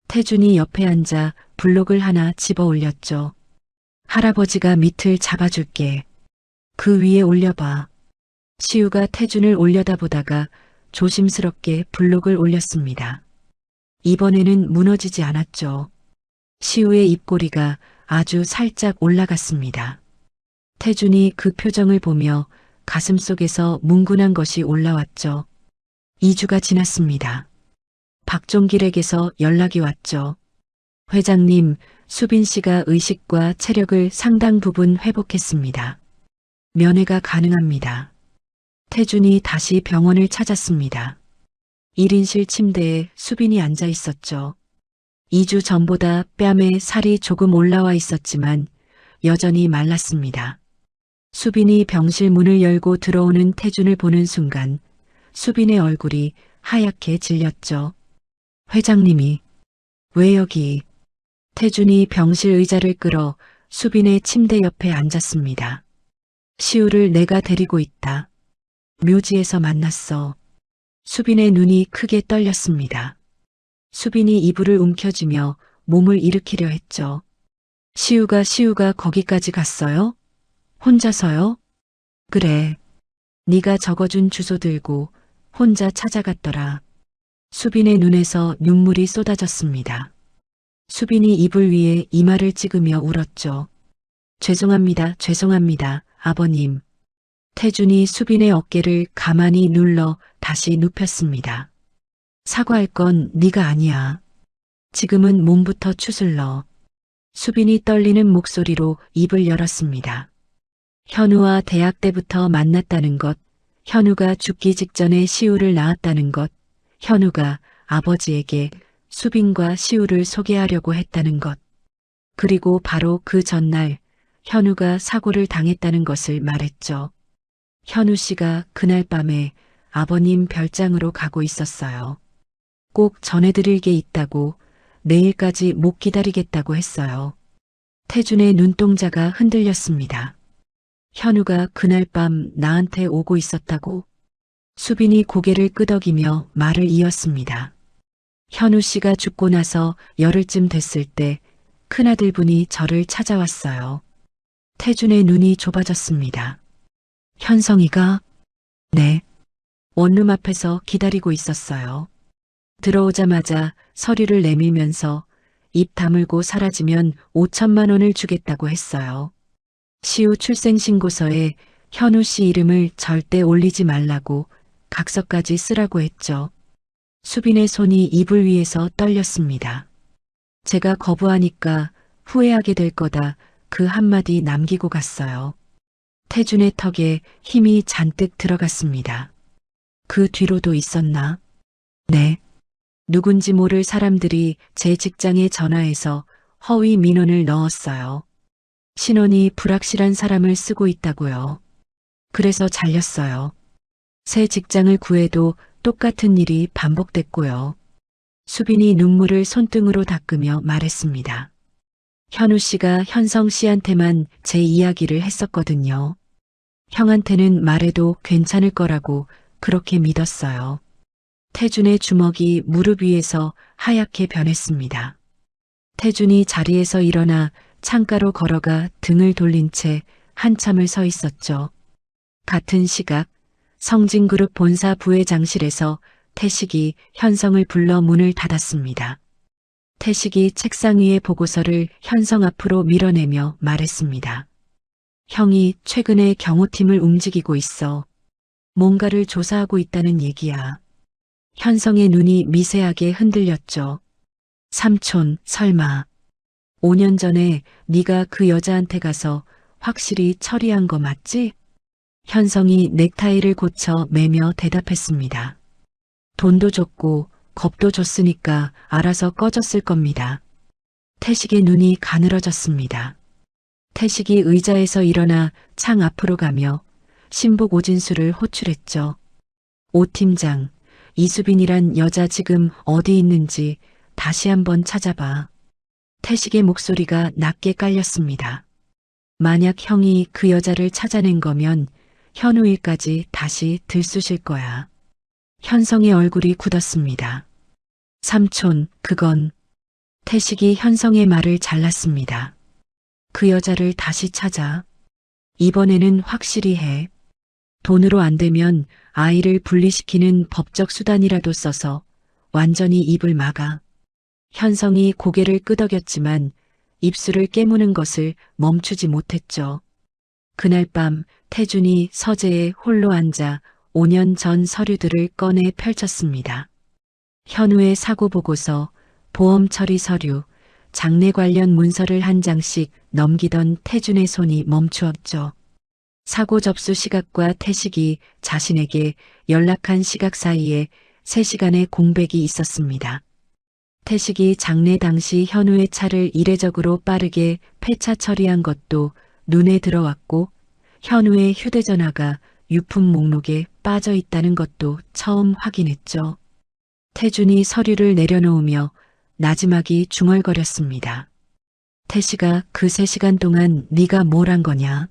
태준이 옆에 앉아 블록을 하나 집어 올렸죠. 할아버지가 밑을 잡아줄게. 그 위에 올려봐. 시우가 태준을 올려다보다가 조심스럽게 블록을 올렸습니다. 이번에는 무너지지 않았죠. 시우의 입꼬리가 아주 살짝 올라갔습니다. 태준이 그 표정을 보며 가슴속에서 뭉근한 것이 올라왔죠. 2주가 지났습니다. 박종길에게서 연락이 왔죠. 회장님, 수빈 씨가 의식과 체력을 상당 부분 회복했습니다. 면회가 가능합니다. 태준이 다시 병원을 찾았습니다. 1인실 침대에 수빈이 앉아 있었죠. 2주 전보다 뺨에 살이 조금 올라와 있었지만 여전히 말랐습니다. 수빈이 병실 문을 열고 들어오는 태준을 보는 순간 수빈의 얼굴이 하얗게 질렸죠. 회장님이 왜 여기? 태준이 병실 의자를 끌어 수빈의 침대 옆에 앉았습니다. 시우를 내가 데리고 있다. 묘지에서 만났어. 수빈의 눈이 크게 떨렸습니다. 수빈이 이불을 움켜쥐며 몸을 일으키려 했죠. 시우가 거기까지 갔어요? 혼자서요? 그래. 네가 적어준 주소 들고 혼자 찾아갔더라. 수빈의 눈에서 눈물이 쏟아졌습니다. 수빈이 이불 위에 이마를 찍으며 울었죠. 죄송합니다, 아버님. 태준이 수빈의 어깨를 가만히 눌러 다시 눕혔습니다. 사과할 건 네가 아니야. 지금은 몸부터 추슬러. 수빈이 떨리는 목소리로 입을 열었습니다. 현우와 대학 때부터 만났다는 것, 현우가 죽기 직전에 시우를 낳았다는 것, 현우가 아버지에게 수빈과 시우를 소개하려고 했다는 것, 그리고 바로 그 전날 현우가 사고를 당했다는 것을 말했죠. 현우 씨가 그날 밤에 아버님 별장으로 가고 있었어요. 꼭 전해드릴 게 있다고 내일까지 못 기다리겠다고 했어요. 태준의 눈동자가 흔들렸습니다. 현우가 그날 밤 나한테 오고 있었다고. 수빈이 고개를 끄덕이며 말을 이었습니다. 현우 씨가 죽고 나서 열흘쯤 됐을 때 큰아들분이 저를 찾아왔어요. 태준의 눈이 좁아졌습니다. 현성이가? 네. 원룸 앞에서 기다리고 있었어요. 들어오자마자 서류를 내밀면서 입 다물고 사라지면 5천만 원을 주겠다고 했어요. 시우 출생신고서에 현우 씨 이름을 절대 올리지 말라고 각서까지 쓰라고 했죠. 수빈의 손이 이불 위에서 떨렸습니다. 제가 거부하니까 후회하게 될 거다 그 한마디 남기고 갔어요. 태준의 턱에 힘이 잔뜩 들어갔습니다. 그 뒤로도 있었나? 네. 누군지 모를 사람들이 제 직장에 전화해서 허위 민원을 넣었어요. 신원이 불확실한 사람을 쓰고 있다고요. 그래서 잘렸어요. 새 직장을 구해도 똑같은 일이 반복됐고요. 수빈이 눈물을 손등으로 닦으며 말했습니다. 현우 씨가 현성 씨한테만 제 이야기를 했었거든요. 형한테는 말해도 괜찮을 거라고 그렇게 믿었어요. 태준의 주먹이 무릎 위에서 하얗게 변했습니다. 태준이 자리에서 일어나 창가로 걸어가 등을 돌린 채 한참을 서 있었죠. 같은 시각 성진그룹 본사 부회장실에서 태식이 현성을 불러 문을 닫았습니다. 태식이 책상 위의 보고서를 현성 앞으로 밀어내며 말했습니다. 형이 최근에 경호팀을 움직이고 있어. 뭔가를 조사하고 있다는 얘기야. 현성의 눈이 미세하게 흔들렸죠. 삼촌, 설마 5년 전에 네가 그 여자한테 가서 확실히 처리한 거 맞지? 현성이 넥타이를 고쳐 매며 대답했습니다. 돈도 줬고 겁도 줬으니까 알아서 꺼졌을 겁니다. 태식의 눈이 가늘어졌습니다. 태식이 의자에서 일어나 창 앞으로 가며 신복 오진수를 호출했죠. 오 팀장, 이수빈이란 여자 지금 어디 있는지 다시 한번 찾아봐. 태식의 목소리가 낮게 깔렸습니다. 만약 형이 그 여자를 찾아낸 거면 현우 일까지 다시 들쑤실 거야. 현성의 얼굴이 굳었습니다. 삼촌, 그건. 태식이 현성의 말을 잘랐습니다. 그 여자를 다시 찾아. 이번에는 확실히 해. 돈으로 안 되면 아이를 분리시키는 법적 수단이라도 써서 완전히 입을 막아. 현성이 고개를 끄덕였지만 입술을 깨무는 것을 멈추지 못했죠. 그날 밤 태준이 서재에 홀로 앉아 5년 전 서류들을 꺼내 펼쳤습니다. 현우의 사고 보고서, 보험 처리 서류, 장례 관련 문서를 한 장씩 넘기던 태준의 손이 멈추었죠. 사고 접수 시각과 태식이 자신에게 연락한 시각 사이에 3시간의 공백이 있었습니다. 태식이 장례 당시 현우의 차를 이례적으로 빠르게 폐차 처리한 것도 눈에 들어왔고, 현우의 휴대전화가 유품 목록에 빠져 있다는 것도 처음 확인했죠. 태준이 서류를 내려놓으며 나지막이 중얼거렸습니다. 태식아, 그 3시간 동안 네가 뭘 한 거냐?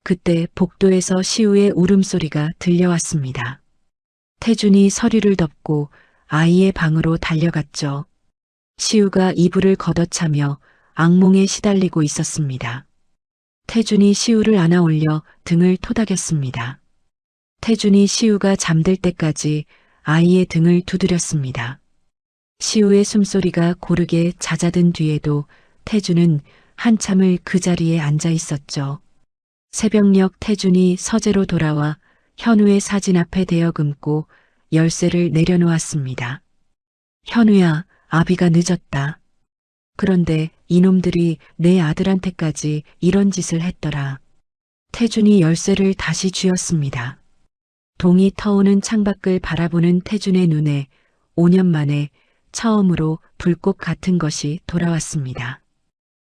그때 복도에서 시우의 울음소리가 들려왔습니다. 태준이 서류를 덮고 아이의 방으로 달려갔죠. 시우가 이불을 걷어차며 악몽에 시달리고 있었습니다. 태준이 시우를 안아 올려 등을 토닥였습니다. 태준이 시우가 잠들 때까지 아이의 등을 두드렸습니다. 시우의 숨소리가 고르게 잦아든 뒤에도 태준은 한참을 그 자리에 앉아 있었죠. 새벽녘 태준이 서재로 돌아와 현우의 사진 앞에 대어금고 열쇠를 내려놓았습니다. 현우야, 아비가 늦었다. 그런데 이놈들이 내 아들한테까지 이런 짓을 했더라. 태준이 열쇠를 다시 쥐었습니다. 동이 터오는 창밖을 바라보는 태준의 눈에 5년 만에 처음으로 불꽃 같은 것이 돌아왔습니다.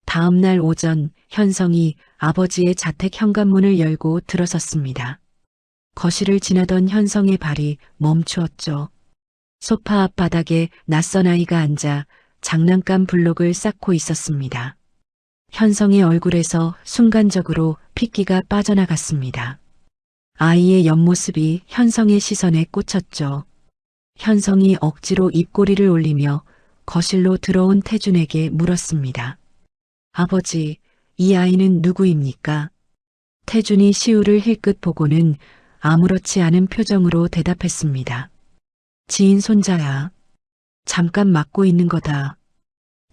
다음 날 오전 현성이 아버지의 자택 현관문을 열고 들어섰습니다. 거실을 지나던 현성의 발이 멈추었죠. 소파 앞 바닥에 낯선 아이가 앉아 장난감 블록을 쌓고 있었습니다. 현성의 얼굴에서 순간적으로 핏기가 빠져나갔습니다. 아이의 옆모습이 현성의 시선에 꽂혔죠. 현성이 억지로 입꼬리를 올리며 거실로 들어온 태준에게 물었습니다. 아버지, 이 아이는 누구입니까? 태준이 시우를 힐끗 보고는 아무렇지 않은 표정으로 대답했습니다. 지인 손자야. 잠깐 맡고 있는 거다.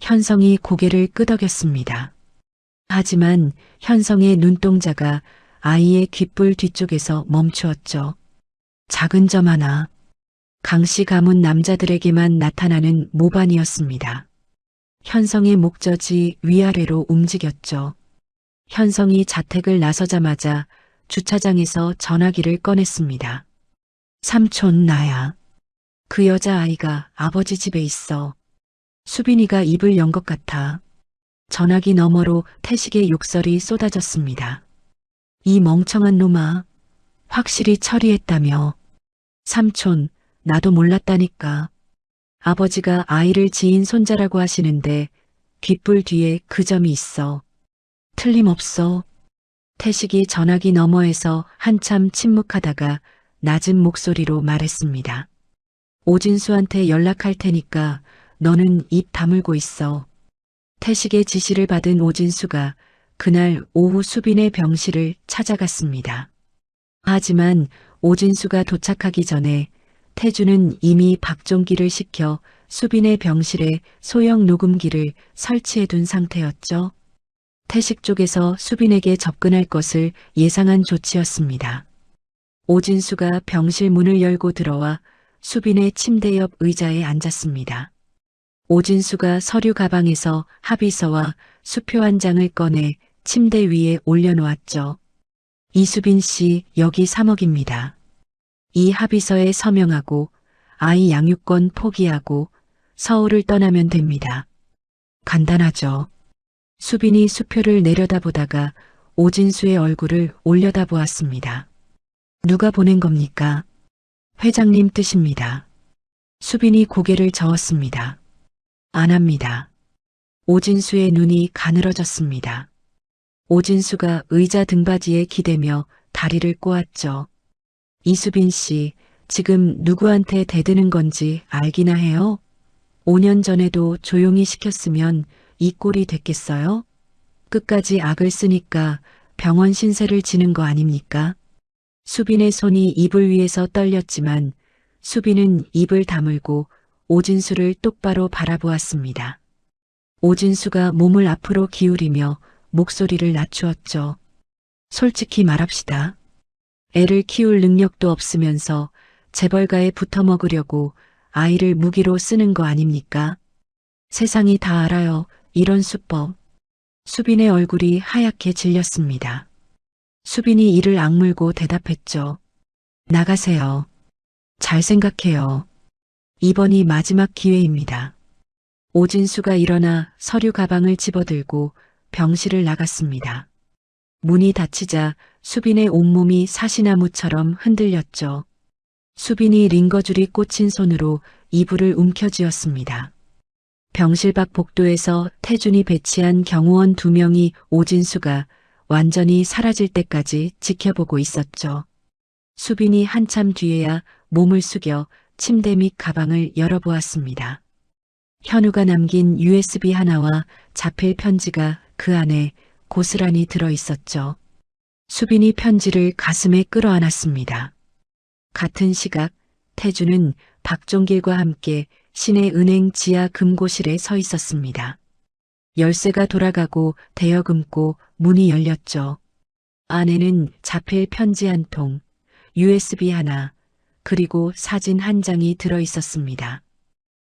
현성이 고개를 끄덕였습니다. 하지만 현성의 눈동자가 아이의 귓불 뒤쪽에서 멈추었죠. 작은 점 하나. 강씨 가문 남자들에게만 나타나는 모반이었습니다. 현성의 목젖이 위아래로 움직였죠. 현성이 자택을 나서자마자 주차장에서 전화기를 꺼냈습니다. 삼촌, 나야. 그 여자아이가 아버지 집에 있어. 수빈이가 입을 연 것 같아. 전화기 너머로 태식의 욕설이 쏟아졌습니다. 이 멍청한 놈아, 확실히 처리했다며. 삼촌, 나도 몰랐다니까. 아버지가 아이를 지인 손자라고 하시는데 귓불 뒤에 그 점이 있어. 틀림없어. 태식이 전화기 너머에서 한참 침묵하다가 낮은 목소리로 말했습니다. 오진수한테 연락할 테니까 너는 입 다물고 있어. 태식의 지시를 받은 오진수가 그날 오후 수빈의 병실을 찾아갔습니다. 하지만 오진수가 도착하기 전에 태준은 이미 박종기를 시켜 수빈의 병실에 소형 녹음기를 설치해둔 상태였죠. 태식 쪽에서 수빈에게 접근할 것을 예상한 조치였습니다. 오진수가 병실 문을 열고 들어와 수빈의 침대 옆 의자에 앉았습니다. 오진수가 서류 가방에서 합의서와 수표 한 장을 꺼내 침대 위에 올려놓았죠. 이수빈 씨, 여기 3억입니다. 이 합의서에 서명하고 아이 양육권 포기하고 서울을 떠나면 됩니다. 간단하죠. 수빈이 수표를 내려다보다가 오진수의 얼굴을 올려다보았습니다. 누가 보낸 겁니까? 회장님 뜻입니다. 수빈이 고개를 저었습니다. 안 합니다. 오진수의 눈이 가늘어졌습니다. 오진수가 의자 등받이에 기대며 다리를 꼬았죠. 이수빈 씨, 지금 누구한테 대드는 건지 알기나 해요? 5년 전에도 조용히 시켰으면 이 꼴이 됐겠어요? 끝까지 악을 쓰니까 병원 신세를 지는 거 아닙니까? 수빈의 손이 이불 위에서 떨렸지만 수빈은 입을 다물고 오진수를 똑바로 바라보았습니다. 오진수가 몸을 앞으로 기울이며 목소리를 낮추었죠. 솔직히 말합시다. 애를 키울 능력도 없으면서 재벌가에 붙어먹으려고 아이를 무기로 쓰는 거 아닙니까? 세상이 다 알아요. 이런 수법. 수빈의 얼굴이 하얗게 질렸습니다. 수빈이 이를 악물고 대답했죠. 나가세요. 잘 생각해요. 이번이 마지막 기회입니다. 오진수가 일어나 서류 가방을 집어들고 병실을 나갔습니다. 문이 닫히자 수빈의 온몸이 사시나무처럼 흔들렸죠. 수빈이 링거줄이 꽂힌 손으로 이불을 움켜쥐었습니다. 병실 밖 복도에서 태준이 배치한 경호원 2명이 오진수가 완전히 사라질 때까지 지켜보고 있었죠. 수빈이 한참 뒤에야 몸을 숙여 침대 및 가방을 열어보았습니다. 현우가 남긴 USB 하나와 자필 편지가 그 안에 고스란히 들어있었죠. 수빈이 편지를 가슴에 끌어안았습니다. 같은 시각 태주는 박종길과 함께 시내은행 지하 금고실에 서 있었습니다. 열쇠가 돌아가고 대여금고 문이 열렸죠. 안에는 자필 편지 한 통, USB 하나, 그리고 사진 한 장이 들어 있었습니다.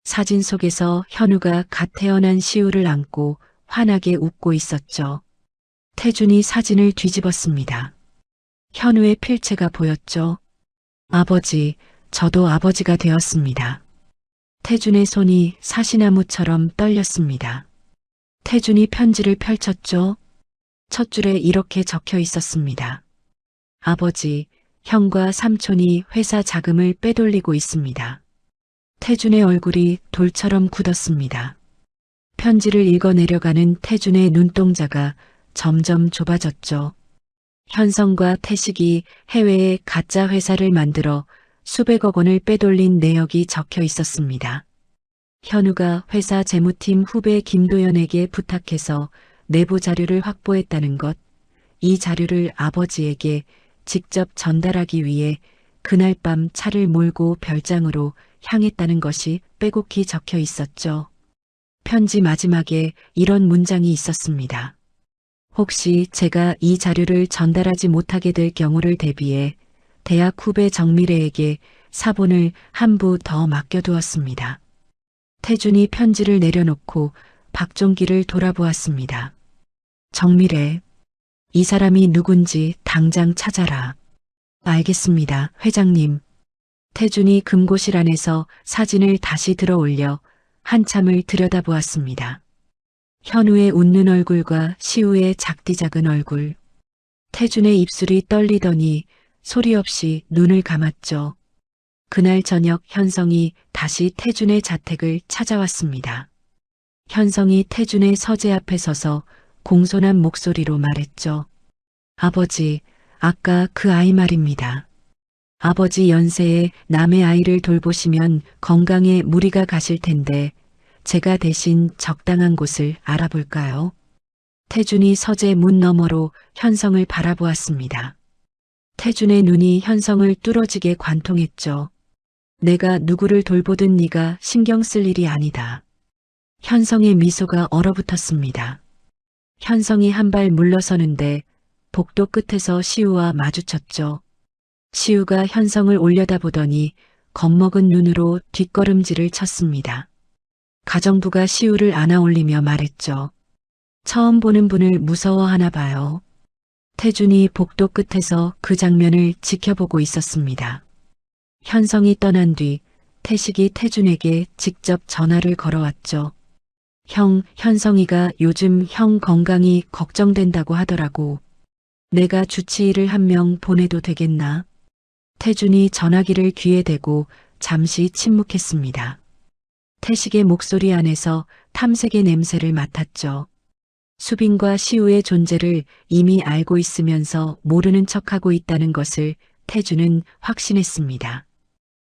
사진 속에서 현우가 갓 태어난 시우를 안고 환하게 웃고 있었죠. 태준이 사진을 뒤집었습니다. 현우의 필체가 보였죠. 아버지, 저도 아버지가 되었습니다. 태준의 손이 사시나무처럼 떨렸습니다. 태준이 편지를 펼쳤죠. 첫 줄에 이렇게 적혀 있었습니다. 아버지, 형과 삼촌이 회사 자금을 빼돌리고 있습니다. 태준의 얼굴이 돌처럼 굳었습니다. 편지를 읽어내려가는 태준의 눈동자가 점점 좁아졌죠. 현성과 태식이 해외에 가짜 회사를 만들어 수백억 원을 빼돌린 내역이 적혀 있었습니다. 현우가 회사 재무팀 후배 김도연에게 부탁해서 내부 자료를 확보했다는 것, 이 자료를 아버지에게 직접 전달하기 위해 그날 밤 차를 몰고 별장으로 향했다는 것이 빼곡히 적혀 있었죠. 편지 마지막에 이런 문장이 있었습니다. 혹시 제가 이 자료를 전달하지 못하게 될 경우를 대비해 대학 후배 정미래에게 사본을 한 부 더 맡겨두었습니다. 태준이 편지를 내려놓고 박종기를 돌아보았습니다. 정미래, 이 사람이 누군지 당장 찾아라. 알겠습니다, 회장님. 태준이 금고실 안에서 사진을 다시 들어 올려 한참을 들여다보았습니다. 현우의 웃는 얼굴과 시우의 작디 작은 얼굴. 태준의 입술이 떨리더니 소리 없이 눈을 감았죠. 그날 저녁 현성이 다시 태준의 자택을 찾아왔습니다. 현성이 태준의 서재 앞에 서서 공손한 목소리로 말했죠. 아버지, 아까 그 아이 말입니다. 아버지 연세에 남의 아이를 돌보시면 건강에 무리가 가실 텐데 제가 대신 적당한 곳을 알아볼까요? 태준이 서재 문 너머로 현성을 바라보았습니다. 태준의 눈이 현성을 뚫어지게 관통했죠. 내가 누구를 돌보든 네가 신경 쓸 일이 아니다. 현성의 미소가 얼어붙었습니다. 현성이 한 발 물러서는데 복도 끝에서 시우와 마주쳤죠. 시우가 현성을 올려다보더니 겁먹은 눈으로 뒷걸음질을 쳤습니다. 가정부가 시우를 안아올리며 말했죠. 처음 보는 분을 무서워하나 봐요. 태준이 복도 끝에서 그 장면을 지켜보고 있었습니다. 현성이 떠난 뒤 태식이 태준에게 직접 전화를 걸어왔죠. 형, 현성이가 요즘 형 건강이 걱정된다고 하더라고. 내가 주치의를 한 명 보내도 되겠나? 태준이 전화기를 귀에 대고 잠시 침묵했습니다. 태식의 목소리 안에서 탐색의 냄새를 맡았죠. 수빈과 시우의 존재를 이미 알고 있으면서 모르는 척하고 있다는 것을 태주는 확신했습니다.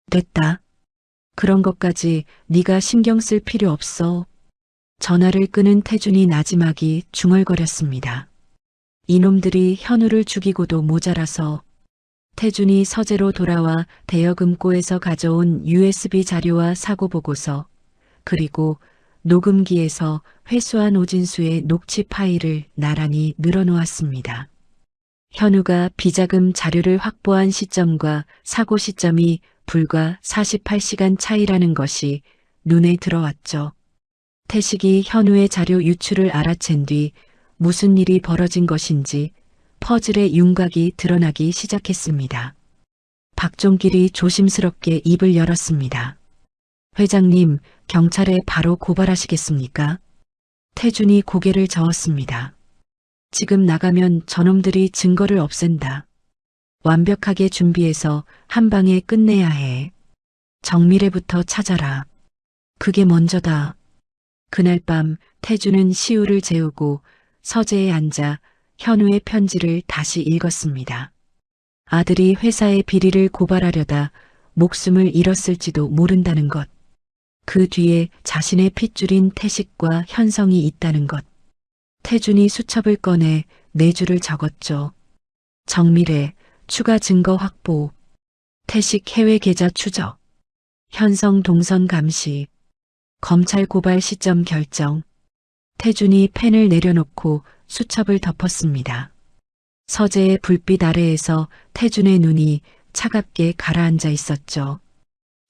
됐다. 그런 것까지 네가 신경 쓸 필요 없어. 전화를 끄는 태준이 나지막이 중얼거렸습니다. 이놈들이 현우를 죽이고도 모자라서. 태준이 서재로 돌아와 대여금고에서 가져온 USB 자료와 사고 보고서 그리고 녹음기에서 회수한 오진수의 녹취 파일을 나란히 늘어놓았습니다. 현우가 비자금 자료를 확보한 시점과 사고 시점이 불과 48시간 차이라는 것이 눈에 들어왔죠. 태식이 현우의 자료 유출을 알아챈 뒤 무슨 일이 벌어진 것인지 퍼즐의 윤곽이 드러나기 시작했습니다. 박종길이 조심스럽게 입을 열었습니다. 회장님, 경찰에 바로 고발하시겠습니까? 태준이 고개를 저었습니다. 지금 나가면 저놈들이 증거를 없앤다. 완벽하게 준비해서 한 방에 끝내야 해. 정미래부터 찾아라. 그게 먼저다. 그날 밤 태준은 시우를 재우고 서재에 앉아 현우의 편지를 다시 읽었습니다. 아들이 회사의 비리를 고발하려다 목숨을 잃었을지도 모른다는 것. 그 뒤에 자신의 핏줄인 태식과 현성이 있다는 것. 태준이 수첩을 꺼내 네 줄을 적었죠. 정미래, 추가 증거 확보. 태식 해외 계좌 추적. 현성 동선 감시. 검찰 고발 시점 결정. 태준이 펜을 내려놓고 수첩을 덮었습니다. 서재의 불빛 아래에서 태준의 눈이 차갑게 가라앉아 있었죠.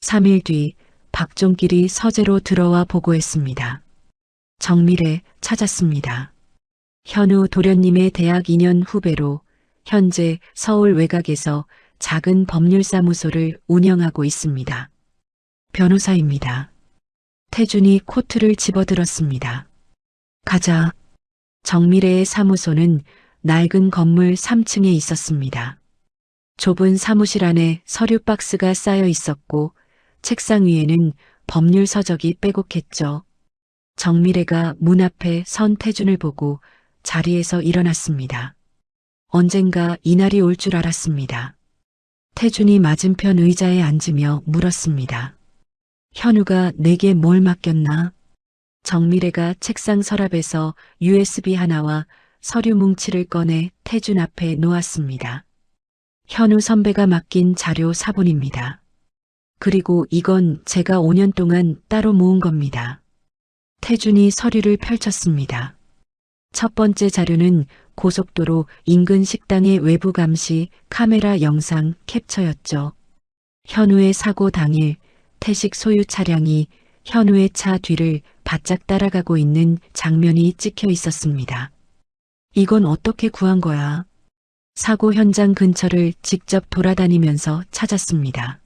3일 뒤 박종길이 서재로 들어와 보고했습니다. 정미래 찾았습니다. 현우 도련님의 대학 2년 후배로 현재 서울 외곽에서 작은 법률사무소를 운영하고 있습니다. 변호사입니다. 태준이 코트를 집어들었습니다. 가자. 정미래의 사무소는 낡은 건물 3층에 있었습니다. 좁은 사무실 안에 서류 박스가 쌓여 있었고 책상 위에는 법률 서적이 빼곡했죠. 정미래가 문 앞에 선 태준을 보고 자리에서 일어났습니다. 언젠가 이날이 올 줄 알았습니다. 태준이 맞은편 의자에 앉으며 물었습니다. 현우가 내게 뭘 맡겼나? 정미래가 책상 서랍에서 USB 하나와 서류 뭉치를 꺼내 태준 앞에 놓았습니다. 현우 선배가 맡긴 자료 사본입니다. 그리고 이건 제가 5년 동안 따로 모은 겁니다. 태준이 서류를 펼쳤습니다. 첫 번째 자료는 고속도로 인근 식당의 외부 감시 카메라 영상 캡처였죠. 현우의 사고 당일 태식 소유 차량이 현우의 차 뒤를 바짝 따라가고 있는 장면이 찍혀 있었습니다. 이건 어떻게 구한 거야? 사고 현장 근처를 직접 돌아다니면서 찾았습니다.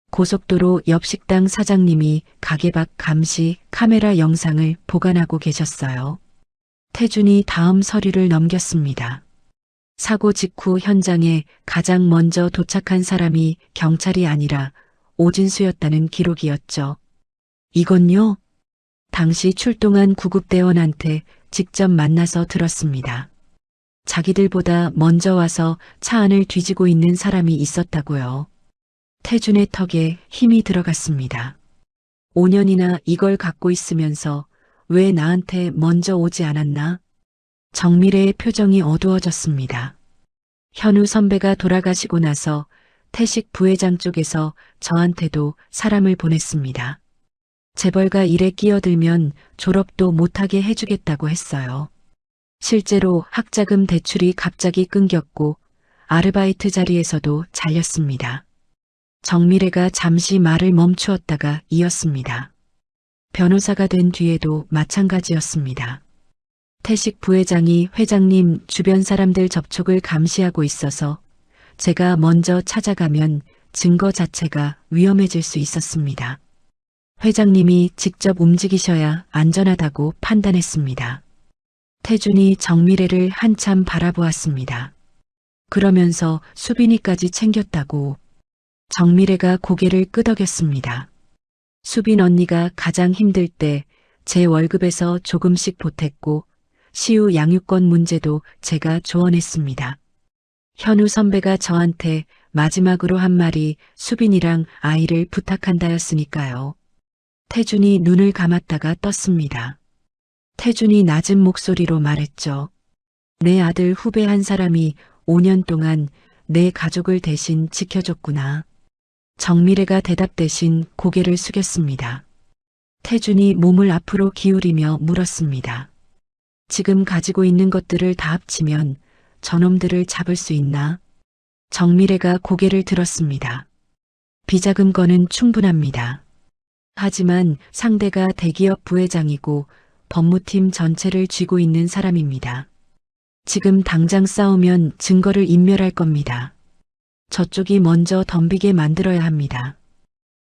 고속도로 옆 식당 사장님이 가게 밖 감시 카메라 영상을 보관하고 계셨어요. 태준이 다음 서류를 넘겼습니다. 사고 직후 현장에 가장 먼저 도착한 사람이 경찰이 아니라 오진수였다는 기록이었죠. 이건요? 당시 출동한 구급대원한테 직접 만나서 들었습니다. 자기들보다 먼저 와서 차 안을 뒤지고 있는 사람이 있었다고요. 태준의 턱에 힘이 들어갔습니다. 5년이나 이걸 갖고 있으면서 왜 나한테 먼저 오지 않았나? 정미래의 표정이 어두워졌습니다. 현우 선배가 돌아가시고 나서 태식 부회장 쪽에서 저한테도 사람을 보냈습니다. 재벌가 일에 끼어들면 졸업도 못하게 해주겠다고 했어요. 실제로 학자금 대출이 갑자기 끊겼고 아르바이트 자리에서도 잘렸습니다. 정미래가 잠시 말을 멈추었다가 이었습니다. 변호사가 된 뒤에도 마찬가지였습니다. 태식 부회장이 회장님 주변 사람들 접촉을 감시하고 있어서 제가 먼저 찾아가면 증거 자체가 위험해질 수 있었습니다. 회장님이 직접 움직이셔야 안전하다고 판단했습니다. 태준이 정미래를 한참 바라보았습니다. 그러면서 수빈이까지 챙겼다고. 정미래가 고개를 끄덕였습니다. 수빈 언니가 가장 힘들 때 제 월급에서 조금씩 보탰고 시우 양육권 문제도 제가 조언했습니다. 현우 선배가 저한테 마지막으로 한 말이 수빈이랑 아이를 부탁한다였으니까요. 태준이 눈을 감았다가 떴습니다. 태준이 낮은 목소리로 말했죠. 내 아들 후배 한 사람이 5년 동안 내 가족을 대신 지켜줬구나. 정미래가 대답 대신 고개를 숙였습니다. 태준이 몸을 앞으로 기울이며 물었습니다. 지금 가지고 있는 것들을 다 합치면 저놈들을 잡을 수 있나? 정미래가 고개를 들었습니다. 비자금 건은 충분합니다. 하지만 상대가 대기업 부회장이고 법무팀 전체를 쥐고 있는 사람입니다. 지금 당장 싸우면 증거를 인멸할 겁니다. 저쪽이 먼저 덤비게 만들어야 합니다.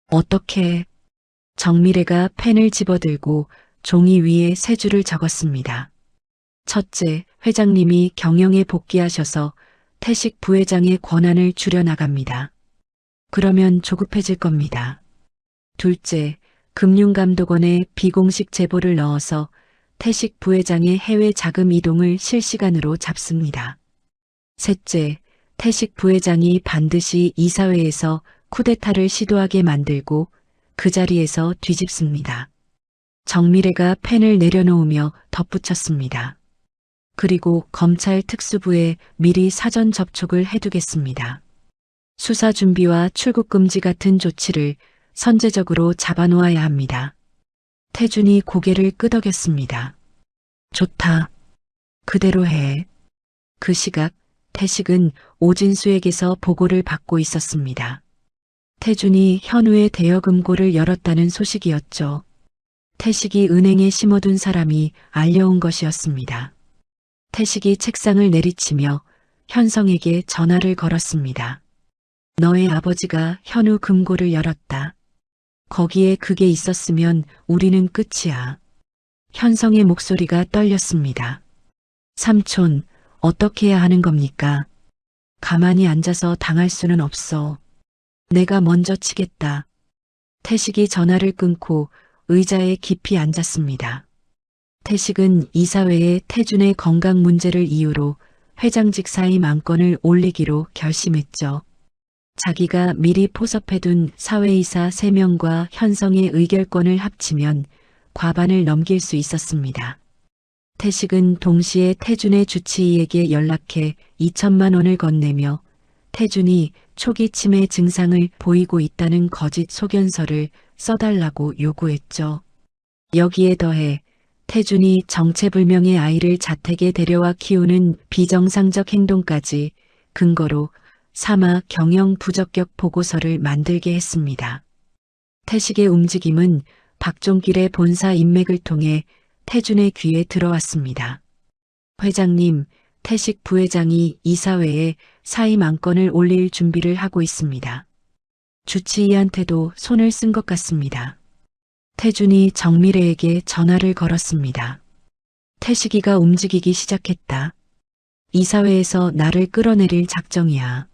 어떻게? 정미래가 펜을 집어들고 종이 위에 세 줄을 적었습니다. 첫째, 회장님이 경영에 복귀하셔서 태식 부회장의 권한을 줄여나갑니다. 그러면 조급해질 겁니다. 둘째, 금융감독원에 비공식 제보를 넣어서 태식 부회장의 해외 자금 이동을 실시간으로 잡습니다. 셋째, 태식 부회장이 반드시 이사회에서 쿠데타를 시도하게 만들고 그 자리에서 뒤집습니다. 정미래가 펜을 내려놓으며 덧붙였습니다. 그리고 검찰 특수부에 미리 사전 접촉을 해두겠습니다. 수사 준비와 출국 금지 같은 조치를 선제적으로 잡아놓아야 합니다. 태준이 고개를 끄덕였습니다. 좋다. 그대로 해. 그 시각 태식은 오진수에게서 보고를 받고 있었습니다. 태준이 현우의 대여금고를 열었다는 소식이었죠. 태식이 은행에 심어둔 사람이 알려온 것이었습니다. 태식이 책상을 내리치며 현성에게 전화를 걸었습니다. 너의 아버지가 현우 금고를 열었다. 거기에 그게 있었으면 우리는 끝이야. 현성의 목소리가 떨렸습니다. 삼촌, 어떻게 해야 하는 겁니까? 가만히 앉아서 당할 수는 없어. 내가 먼저 치겠다. 태식이 전화를 끊고 의자에 깊이 앉았습니다. 태식은 이사회에 태준의 건강 문제를 이유로 회장직 사임 안건을 올리기로 결심했죠. 자기가 미리 포섭해둔 사회이사 3명과 현성의 의결권을 합치면 과반을 넘길 수 있었습니다. 태식은 동시에 태준의 주치의에게 연락해 2천만 원을 건네며 태준이 초기 치매 증상을 보이고 있다는 거짓 소견서를 써달라고 요구했죠. 여기에 더해 태준이 정체불명의 아이를 자택에 데려와 키우는 비정상적 행동까지 근거로 사마 경영 부적격 보고서를 만들게 했습니다. 태식의 움직임은 박종길의 본사 인맥을 통해 태준의 귀에 들어왔습니다. 회장님, 태식 부회장이 이사회에 사임 안건을 올릴 준비를 하고 있습니다. 주치의한테도 손을 쓴 것 같습니다. 태준이 정미래에게 전화를 걸었습니다. 태식이가 움직이기 시작했다. 이사회에서 나를 끌어내릴 작정이야.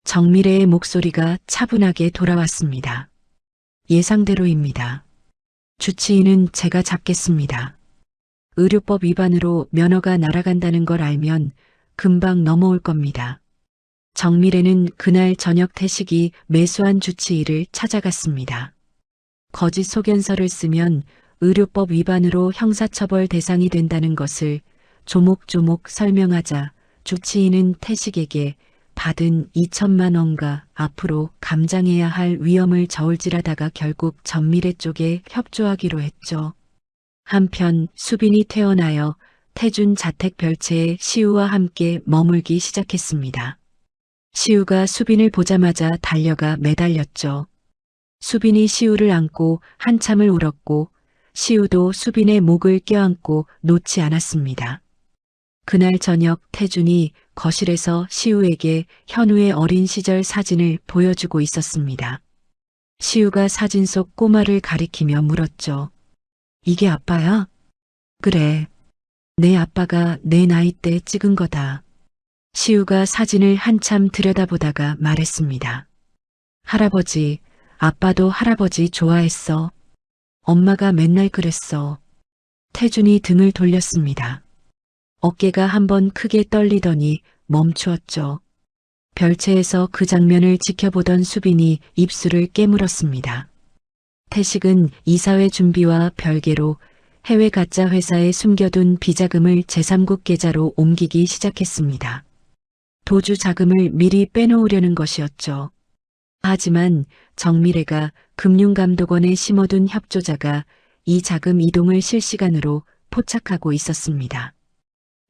정미래의 목소리가 차분하게 돌아왔습니다. 예상대로입니다. 주치의는 제가 잡겠습니다. 의료법 위반으로 면허가 날아간다는 걸 알면 금방 넘어올 겁니다. 정미래는 그날 저녁 태식이 매수한 주치의를 찾아갔습니다. 거짓 소견서를 쓰면 의료법 위반으로 형사처벌 대상이 된다는 것을 조목조목 설명하자 주치의는 태식에게 받은 2천만 원과 앞으로 감장해야 할 위험을 저울질하다가 결국 정미래 쪽에 협조하기로 했죠. 한편 수빈이 퇴원하여 태준 자택 별채에 시우와 함께 머물기 시작했습니다. 시우가 수빈을 보자마자 달려가 매달렸죠. 수빈이 시우를 안고 한참을 울었고 시우도 수빈의 목을 껴안고 놓지 않았습니다. 그날 저녁 태준이 거실에서 시우에게 현우의 어린 시절 사진을 보여주고 있었습니다. 시우가 사진 속 꼬마를 가리키며 물었죠. 이게 아빠야? 그래. 내 아빠가 내 나이 때 찍은 거다. 시우가 사진을 한참 들여다보다가 말했습니다. 할아버지, 아빠도 할아버지 좋아했어. 엄마가 맨날 그랬어. 태준이 등을 돌렸습니다. 어깨가 한번 크게 떨리더니 멈추었죠. 별채에서 그 장면을 지켜보던 수빈이 입술을 깨물었습니다. 태식은 이사회 준비와 별개로 해외 가짜 회사에 숨겨둔 비자금을 제3국 계좌로 옮기기 시작했습니다. 도주 자금을 미리 빼놓으려는 것이었죠. 하지만 정미래가 금융감독원에 심어둔 협조자가 이 자금 이동을 실시간으로 포착하고 있었습니다.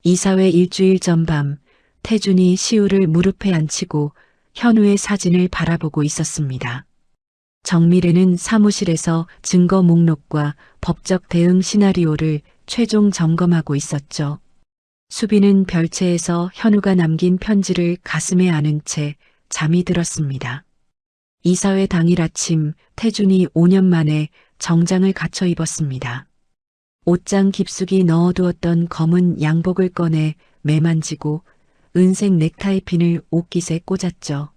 이사회 일주일 전 밤 태준이 시우를 무릎에 앉히고 현우의 사진을 바라보고 있었습니다. 정미래는 사무실에서 증거 목록과 법적 대응 시나리오를 최종 점검하고 있었죠. 수빈은 별채에서 현우가 남긴 편지를 가슴에 안은 채 잠이 들었습니다. 이사회 당일 아침 태준이 5년 만에 정장을 갖춰 입었습니다. 옷장 깊숙이 넣어두었던 검은 양복을 꺼내 매만지고 은색 넥타이 핀을 옷깃에 꽂았죠.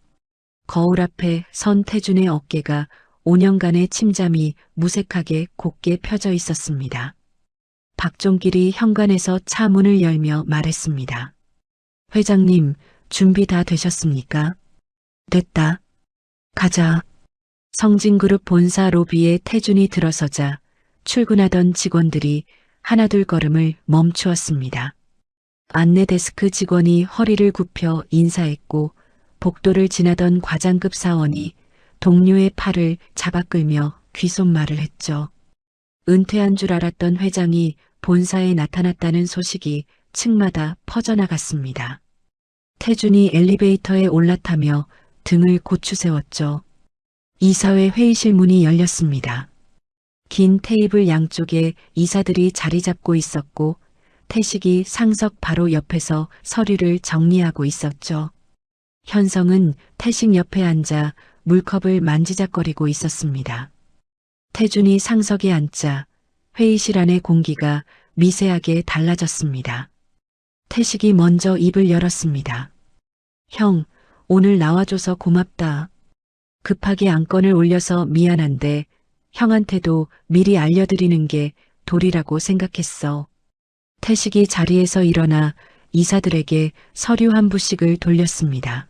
거울 앞에 선 태준의 어깨가 5년간의 침잠이 무색하게 곱게 펴져 있었습니다. 박종길이 현관에서 차 문을 열며 말했습니다. 회장님, 준비 다 되셨습니까? 됐다. 가자. 성진그룹 본사 로비에 태준이 들어서자 출근하던 직원들이 하나둘 걸음을 멈추었습니다. 안내 데스크 직원이 허리를 굽혀 인사했고 복도를 지나던 과장급 사원이 동료의 팔을 잡아 끌며 귀손말을 했죠. 은퇴한 줄 알았던 회장이 본사에 나타났다는 소식이 층마다 퍼져나갔습니다. 태준이 엘리베이터에 올라타며 등을 고추 세웠죠. 이사회 회의실 문이 열렸습니다. 긴 테이블 양쪽에 이사들이 자리 잡고 있었고 태식이 상석 바로 옆에서 서류를 정리하고 있었죠. 현성은 태식 옆에 앉아 물컵을 만지작거리고 있었습니다. 태준이 상석에 앉자 회의실 안의 공기가 미세하게 달라졌습니다. 태식이 먼저 입을 열었습니다. 형, 오늘 나와줘서 고맙다. 급하게 안건을 올려서 미안한데 형한테도 미리 알려드리는 게 도리라고 생각했어. 태식이 자리에서 일어나 이사들에게 서류 한 부씩을 돌렸습니다.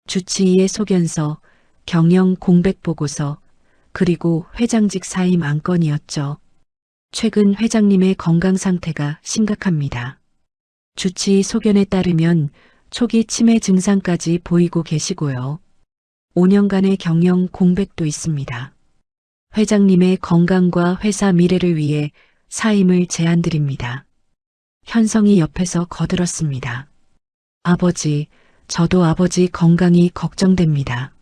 주치의의 소견서, 경영 공백 보고서, 그리고 회장직 사임 안건이었죠. 최근 회장님의 건강 상태가 심각합니다. 주치의 소견에 따르면 초기 치매 증상까지 보이고 계시고요. 5년간의 경영 공백도 있습니다. 회장님의 건강과 회사 미래를 위해 사임을 제안드립니다. 현성이 옆에서 거들었습니다. 아버지, 저도 아버지 건강이 걱정됩니다.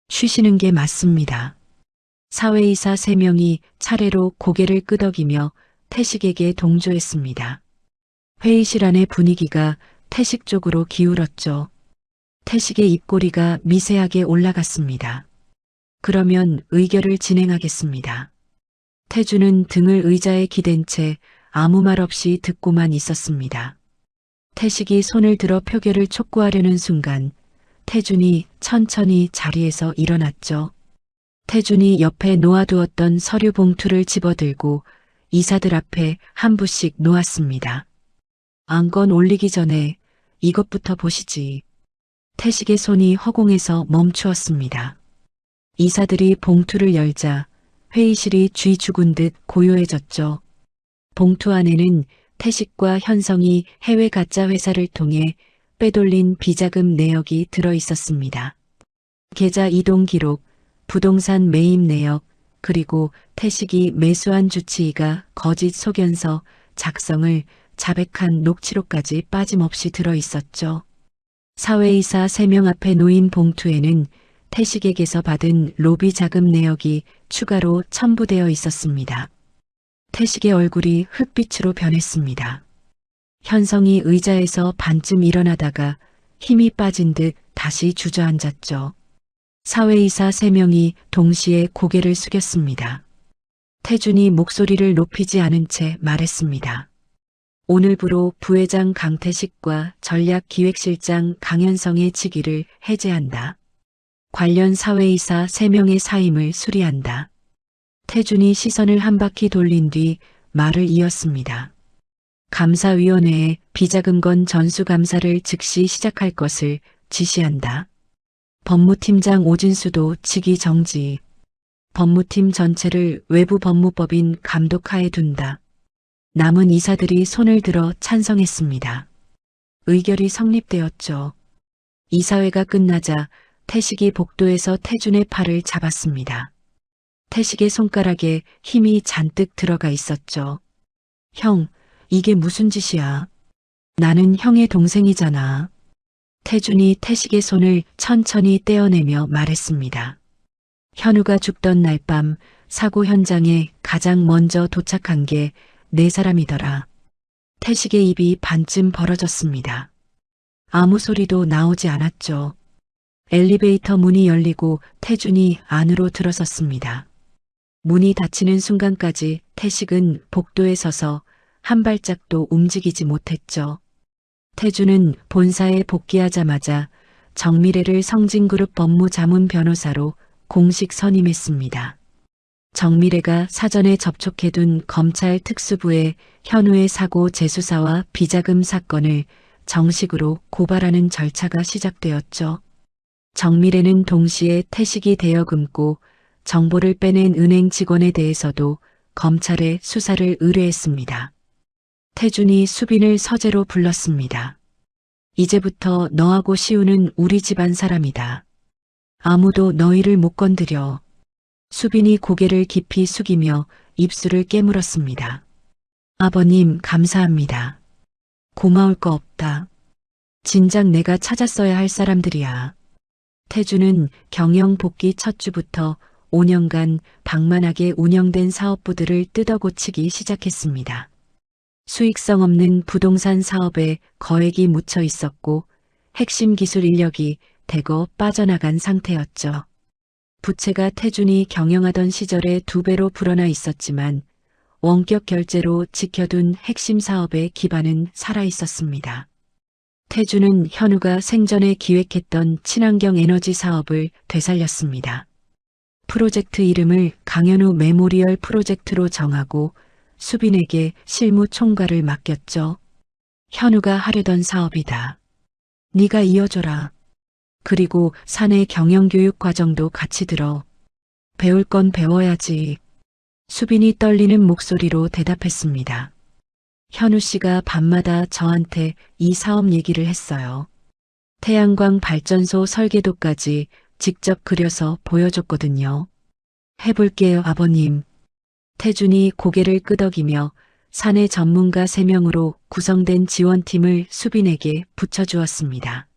쉬시는 게 맞습니다. 사회이사 3명이 차례로 고개를 끄덕이며 태식에게 동조했습니다. 회의실 안의 분위기가 태식 쪽으로 기울었죠. 태식의 입꼬리가 미세하게 올라갔습니다. 그러면 의결을 진행하겠습니다. 태준은 등을 의자에 기댄 채 아무 말 없이 듣고만 있었습니다. 태식이 손을 들어 표결을 촉구하려는 순간 태준이 천천히 자리에서 일어났죠. 태준이 옆에 놓아두었던 서류 봉투를 집어들고 이사들 앞에 한 부씩 놓았습니다. 안건 올리기 전에 이것부터 보시지. 태식의 손이 허공에서 멈추었습니다. 이사들이 봉투를 열자 회의실이 쥐 죽은 듯 고요해졌죠. 봉투 안에는 태식과 현성이 해외 가짜 회사를 통해 빼돌린 비자금 내역이 들어 있었습니다. 계좌 이동 기록, 부동산 매입 내역, 그리고 태식이 매수한 주치의가 거짓 소견서 작성을 자백한 녹취록까지 빠짐없이 들어 있었죠. 사회이사 3명 앞에 놓인 봉투에는 태식에게서 받은 로비 자금 내역이 추가로 첨부되어 있었습니다. 태식의 얼굴이 흙빛으로 변했습니다. 현성이 의자에서 반쯤 일어나다가 힘이 빠진 듯 다시 주저앉았죠. 사회이사 3명이 동시에 고개를 숙였습니다. 태준이 목소리를 높이지 않은 채 말했습니다. 오늘부로 부회장 강태식과 전략기획실장 강현성의 직위를 해제한다. 관련 사회이사 3명의 사임을 수리한다. 태준이 시선을 한 바퀴 돌린 뒤 말을 이었습니다. 감사위원회에 비자금건 전수감사를 즉시 시작할 것을 지시한다. 법무팀장 오진수도 직위 정지. 법무팀 전체를 외부 법무법인 감독하에 둔다. 남은 이사들이 손을 들어 찬성했습니다. 의결이 성립되었죠. 이사회가 끝나자 태식이 복도에서 태준의 팔을 잡았습니다. 태식의 손가락에 힘이 잔뜩 들어가 있었죠. 형, 이게 무슨 짓이야? 나는 형의 동생이잖아. 태준이 태식의 손을 천천히 떼어내며 말했습니다. 현우가 죽던 날 밤 사고 현장에 가장 먼저 도착한 게 네 사람이더라. 태식의 입이 반쯤 벌어졌습니다. 아무 소리도 나오지 않았죠. 엘리베이터 문이 열리고 태준이 안으로 들어섰습니다. 문이 닫히는 순간까지 태식은 복도에 서서 한 발짝도 움직이지 못했죠. 태준은 본사에 복귀하자마자 정미래를 성진그룹 법무자문 변호사로 공식 선임했습니다. 정미래가 사전에 접촉해둔 검찰 특수부의 현우의 사고 재수사와 비자금 사건을 정식으로 고발하는 절차가 시작되었죠. 정미래는 동시에 태식이 대여금고 정보를 빼낸 은행 직원에 대해서도 검찰에 수사를 의뢰했습니다. 태준이 수빈을 서재로 불렀습니다. 이제부터 너하고 시우는 우리 집안 사람이다. 아무도 너희를 못 건드려. 수빈이 고개를 깊이 숙이며 입술을 깨물었습니다. 아버님, 감사합니다. 고마울 거 없다. 진작 내가 찾았어야 할 사람들이야. 태준은 경영 복귀 첫 주부터 5년간 방만하게 운영된 사업부들을 뜯어고치기 시작했습니다. 수익성 없는 부동산 사업에 거액이 묻혀 있었고 핵심 기술 인력이 대거 빠져나간 상태였죠. 부채가 태준이 경영하던 시절에 2배로 불어나 있었지만 원격 결제로 지켜둔 핵심 사업의 기반은 살아있었습니다. 태준은 현우가 생전에 기획했던 친환경 에너지 사업을 되살렸습니다. 프로젝트 이름을 강현우 메모리얼 프로젝트로 정하고 수빈에게 실무 총괄을 맡겼죠. 현우가 하려던 사업이다. 네가 이어줘라. 그리고 사내 경영교육 과정도 같이 들어. 배울 건 배워야지. 수빈이 떨리는 목소리로 대답했습니다. 현우 씨가 밤마다 저한테 이 사업 얘기를 했어요. 태양광 발전소 설계도까지 직접 그려서 보여줬거든요. 해볼게요, 아버님. 태준이 고개를 끄덕이며 사내 전문가 3명으로 구성된 지원팀을 수빈에게 붙여주었습니다.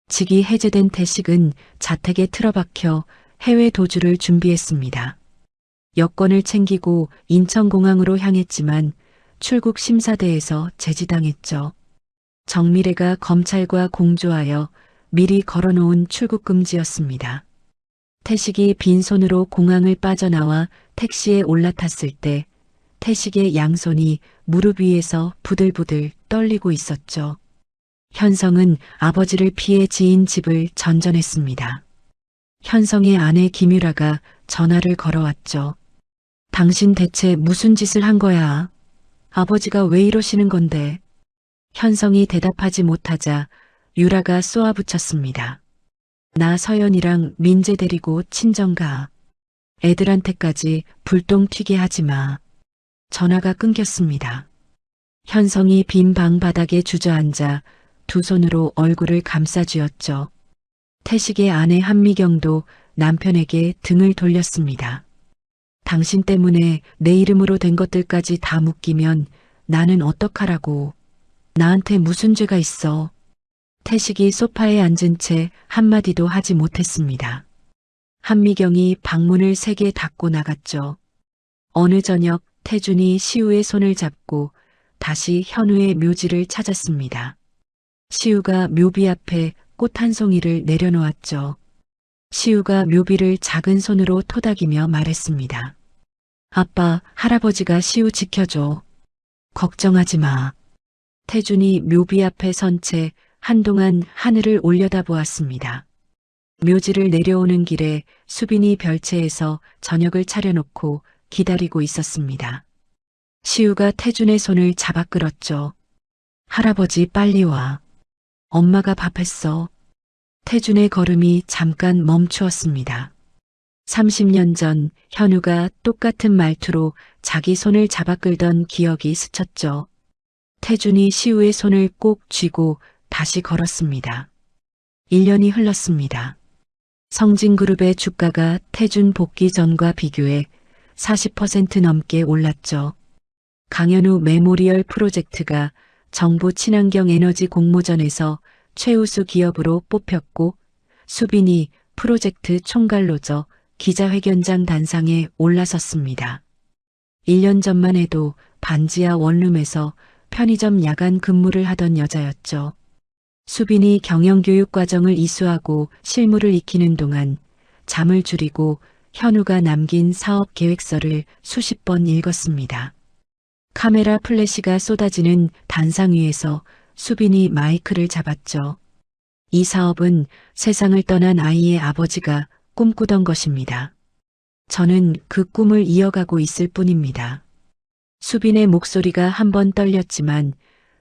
직위 해제된 태식은 자택에 틀어박혀 해외 도주를 준비했습니다. 여권을 챙기고 인천공항으로 향했지만 출국 심사대에서 제지당했죠. 정미래가 검찰과 공조하여 미리 걸어놓은 출국 금지였습니다. 태식이 빈손으로 공항을 빠져나와 택시에 올라탔을 때 태식의 양손이 무릎 위에서 부들부들 떨리고 있었죠. 현성은 아버지를 피해 지인 집을 전전했습니다. 현성의 아내 김유라가 전화를 걸어왔죠. 당신 대체 무슨 짓을 한 거야? 아버지가 왜 이러시는 건데? 현성이 대답하지 못하자 유라가 쏘아붙였습니다. 나 서연이랑 민재 데리고 친정 가. 애들한테까지 불똥 튀게 하지 마. 전화가 끊겼습니다. 현성이 빈 방 바닥에 주저앉아 두 손으로 얼굴을 감싸쥐었죠. 태식의 아내 한미경도 남편에게 등을 돌렸습니다. 당신 때문에 내 이름으로 된 것들까지 다 묶이면 나는 어떡하라고. 나한테 무슨 죄가 있어. 태식이 소파에 앉은 채 한마디도 하지 못했습니다. 한미경이 방문을 세게 닫고 나갔죠. 어느 저녁 태준이 시우의 손을 잡고 다시 현우의 묘지를 찾았습니다. 시우가 묘비 앞에 꽃 한 송이를 내려놓았죠. 시우가 묘비를 작은 손으로 토닥이며 말했습니다. 아빠, 할아버지가 시우 지켜줘. 걱정하지 마. 태준이 묘비 앞에 선 채 한동안 하늘을 올려다보았습니다. 묘지를 내려오는 길에 수빈이 별채에서 저녁을 차려놓고 기다리고 있었습니다. 시우가 태준의 손을 잡아 끌었죠. 할아버지 빨리 와. 엄마가 밥했어. 태준의 걸음이 잠깐 멈추었습니다. 30년 전 현우가 똑같은 말투로 자기 손을 잡아 끌던 기억이 스쳤죠. 태준이 시우의 손을 꼭 쥐고 다시 걸었습니다. 1년이 흘렀습니다. 성진그룹의 주가가 태준 복귀 전과 비교해 40% 넘게 올랐죠. 강현우 메모리얼 프로젝트가 정부 친환경 에너지 공모전에서 최우수 기업으로 뽑혔고 수빈이 프로젝트 총괄로저 기자회견장 단상에 올라섰습니다. 1년 전만 해도 반지하 원룸에서 편의점 야간 근무를 하던 여자였죠. 수빈이 경영교육 과정을 이수하고 실무를 익히는 동안 잠을 줄이고 현우가 남긴 사업 계획서를 수십 번 읽었습니다. 카메라 플래시가 쏟아지는 단상 위에서 수빈이 마이크를 잡았죠. 이 사업은 세상을 떠난 아이의 아버지가 꿈꾸던 것입니다. 저는 그 꿈을 이어가고 있을 뿐입니다. 수빈의 목소리가 한번 떨렸지만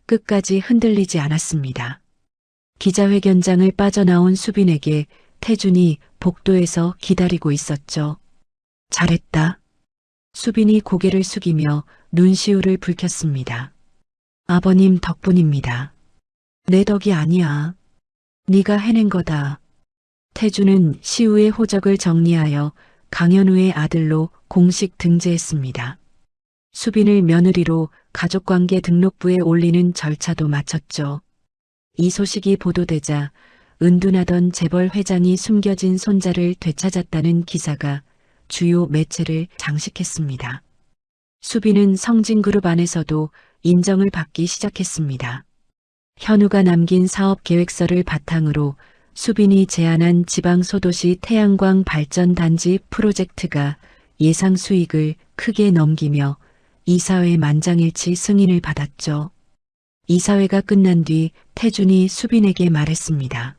끝까지 흔들리지 않았습니다. 기자회견장을 빠져나온 수빈에게 태준이 복도에서 기다리고 있었죠. 잘했다. 수빈이 고개를 숙이며 눈시울을 붉혔습니다. 아버님 덕분입니다. 내 덕이 아니야. 네가 해낸 거다. 태준은 시우의 호적을 정리하여 강현우의 아들로 공식 등재했습니다. 수빈을 며느리로 가족관계 등록부에 올리는 절차도 마쳤죠. 이 소식이 보도되자 은둔하던 재벌 회장이 숨겨진 손자를 되찾았다는 기사가 주요 매체를 장식했습니다. 수빈은 성진그룹 안에서도 인정을 받기 시작했습니다. 현우가 남긴 사업 계획서를 바탕으로 수빈이 제안한 지방소도시 태양광 발전단지 프로젝트가 예상 수익을 크게 넘기며 이사회 만장일치 승인을 받았죠. 이사회가 끝난 뒤 태준이 수빈에게 말했습니다.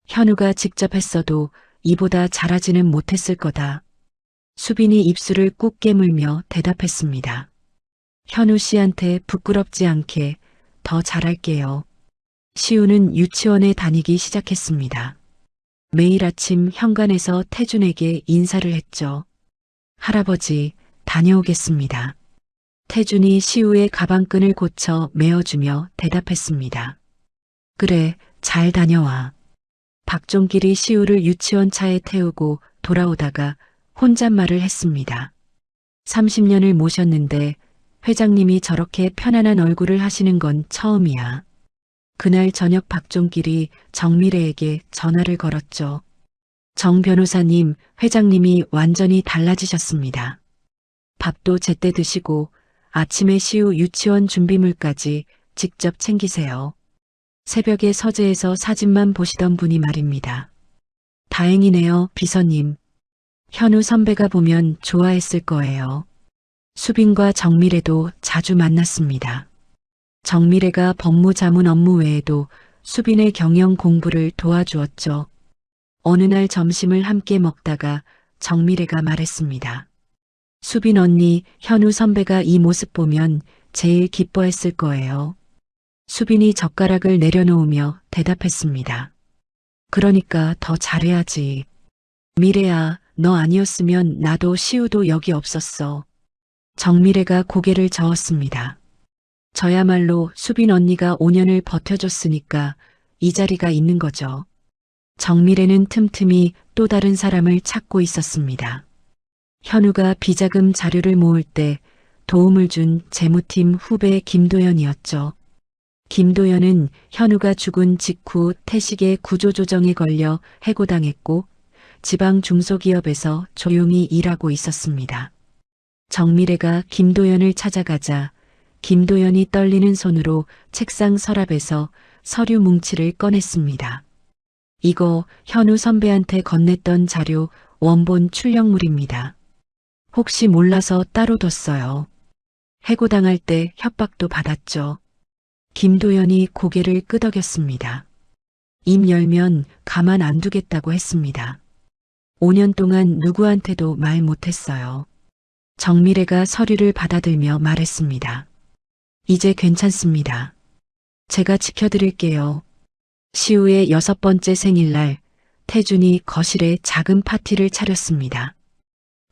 현우가 직접 했어도 이보다 잘하지는 못했을 거다. 수빈이 입술을 꾹 깨물며 대답했습니다. 현우 씨한테 부끄럽지 않게 더 잘할게요. 시우는 유치원에 다니기 시작했습니다. 매일 아침 현관에서 태준에게 인사를 했죠. 할아버지, 다녀오겠습니다. 태준이 시우의 가방끈을 고쳐 메어주며 대답했습니다. 그래, 잘 다녀와. 박종길이 시우를 유치원 차에 태우고 돌아오다가 혼잣말을 했습니다. 30년을 모셨는데 회장님이 저렇게 편안한 얼굴을 하시는 건 처음이야. 그날 저녁 박종길이 정미래에게 전화를 걸었죠. 정 변호사님, 회장님이 완전히 달라지셨습니다. 밥도 제때 드시고 아침에 시우 유치원 준비물까지 직접 챙기세요. 새벽에 서재에서 사진만 보시던 분이 말입니다. 다행이네요, 비서님. 현우 선배가 보면 좋아했을 거예요. 수빈과 정미래도 자주 만났습니다. 정미래가 법무자문 업무 외에도 수빈의 경영 공부를 도와주었죠. 어느 날 점심을 함께 먹다가 정미래가 말했습니다. 수빈 언니, 현우 선배가 이 모습 보면 제일 기뻐했을 거예요. 수빈이 젓가락을 내려놓으며 대답했습니다. 그러니까 더 잘해야지. 미래야, 너 아니었으면 나도 시우도 여기 없었어. 정미래가 고개를 저었습니다. 저야말로 수빈 언니가 5년을 버텨줬으니까 이 자리가 있는 거죠. 정미래는 틈틈이 또 다른 사람을 찾고 있었습니다. 현우가 비자금 자료를 모을 때 도움을 준 재무팀 후배 김도연이었죠. 김도연은 현우가 죽은 직후 태식의 구조조정에 걸려 해고당했고 지방 중소기업에서 조용히 일하고 있었습니다. 정미래가 김도연을 찾아가자 김도연이 떨리는 손으로 책상 서랍에서 서류 뭉치를 꺼냈습니다. 이거 현우 선배한테 건넸던 자료 원본 출력물입니다. 혹시 몰라서 따로 뒀어요. 해고당할 때 협박도 받았죠. 김도연이 고개를 끄덕였습니다. 입 열면 가만 안 두겠다고 했습니다. 5년 동안 누구한테도 말 못했어요. 정미래가 서류를 받아들며 말했습니다. 이제 괜찮습니다. 제가 지켜드릴게요. 시우의 6번째 생일날 태준이 거실에 작은 파티를 차렸습니다.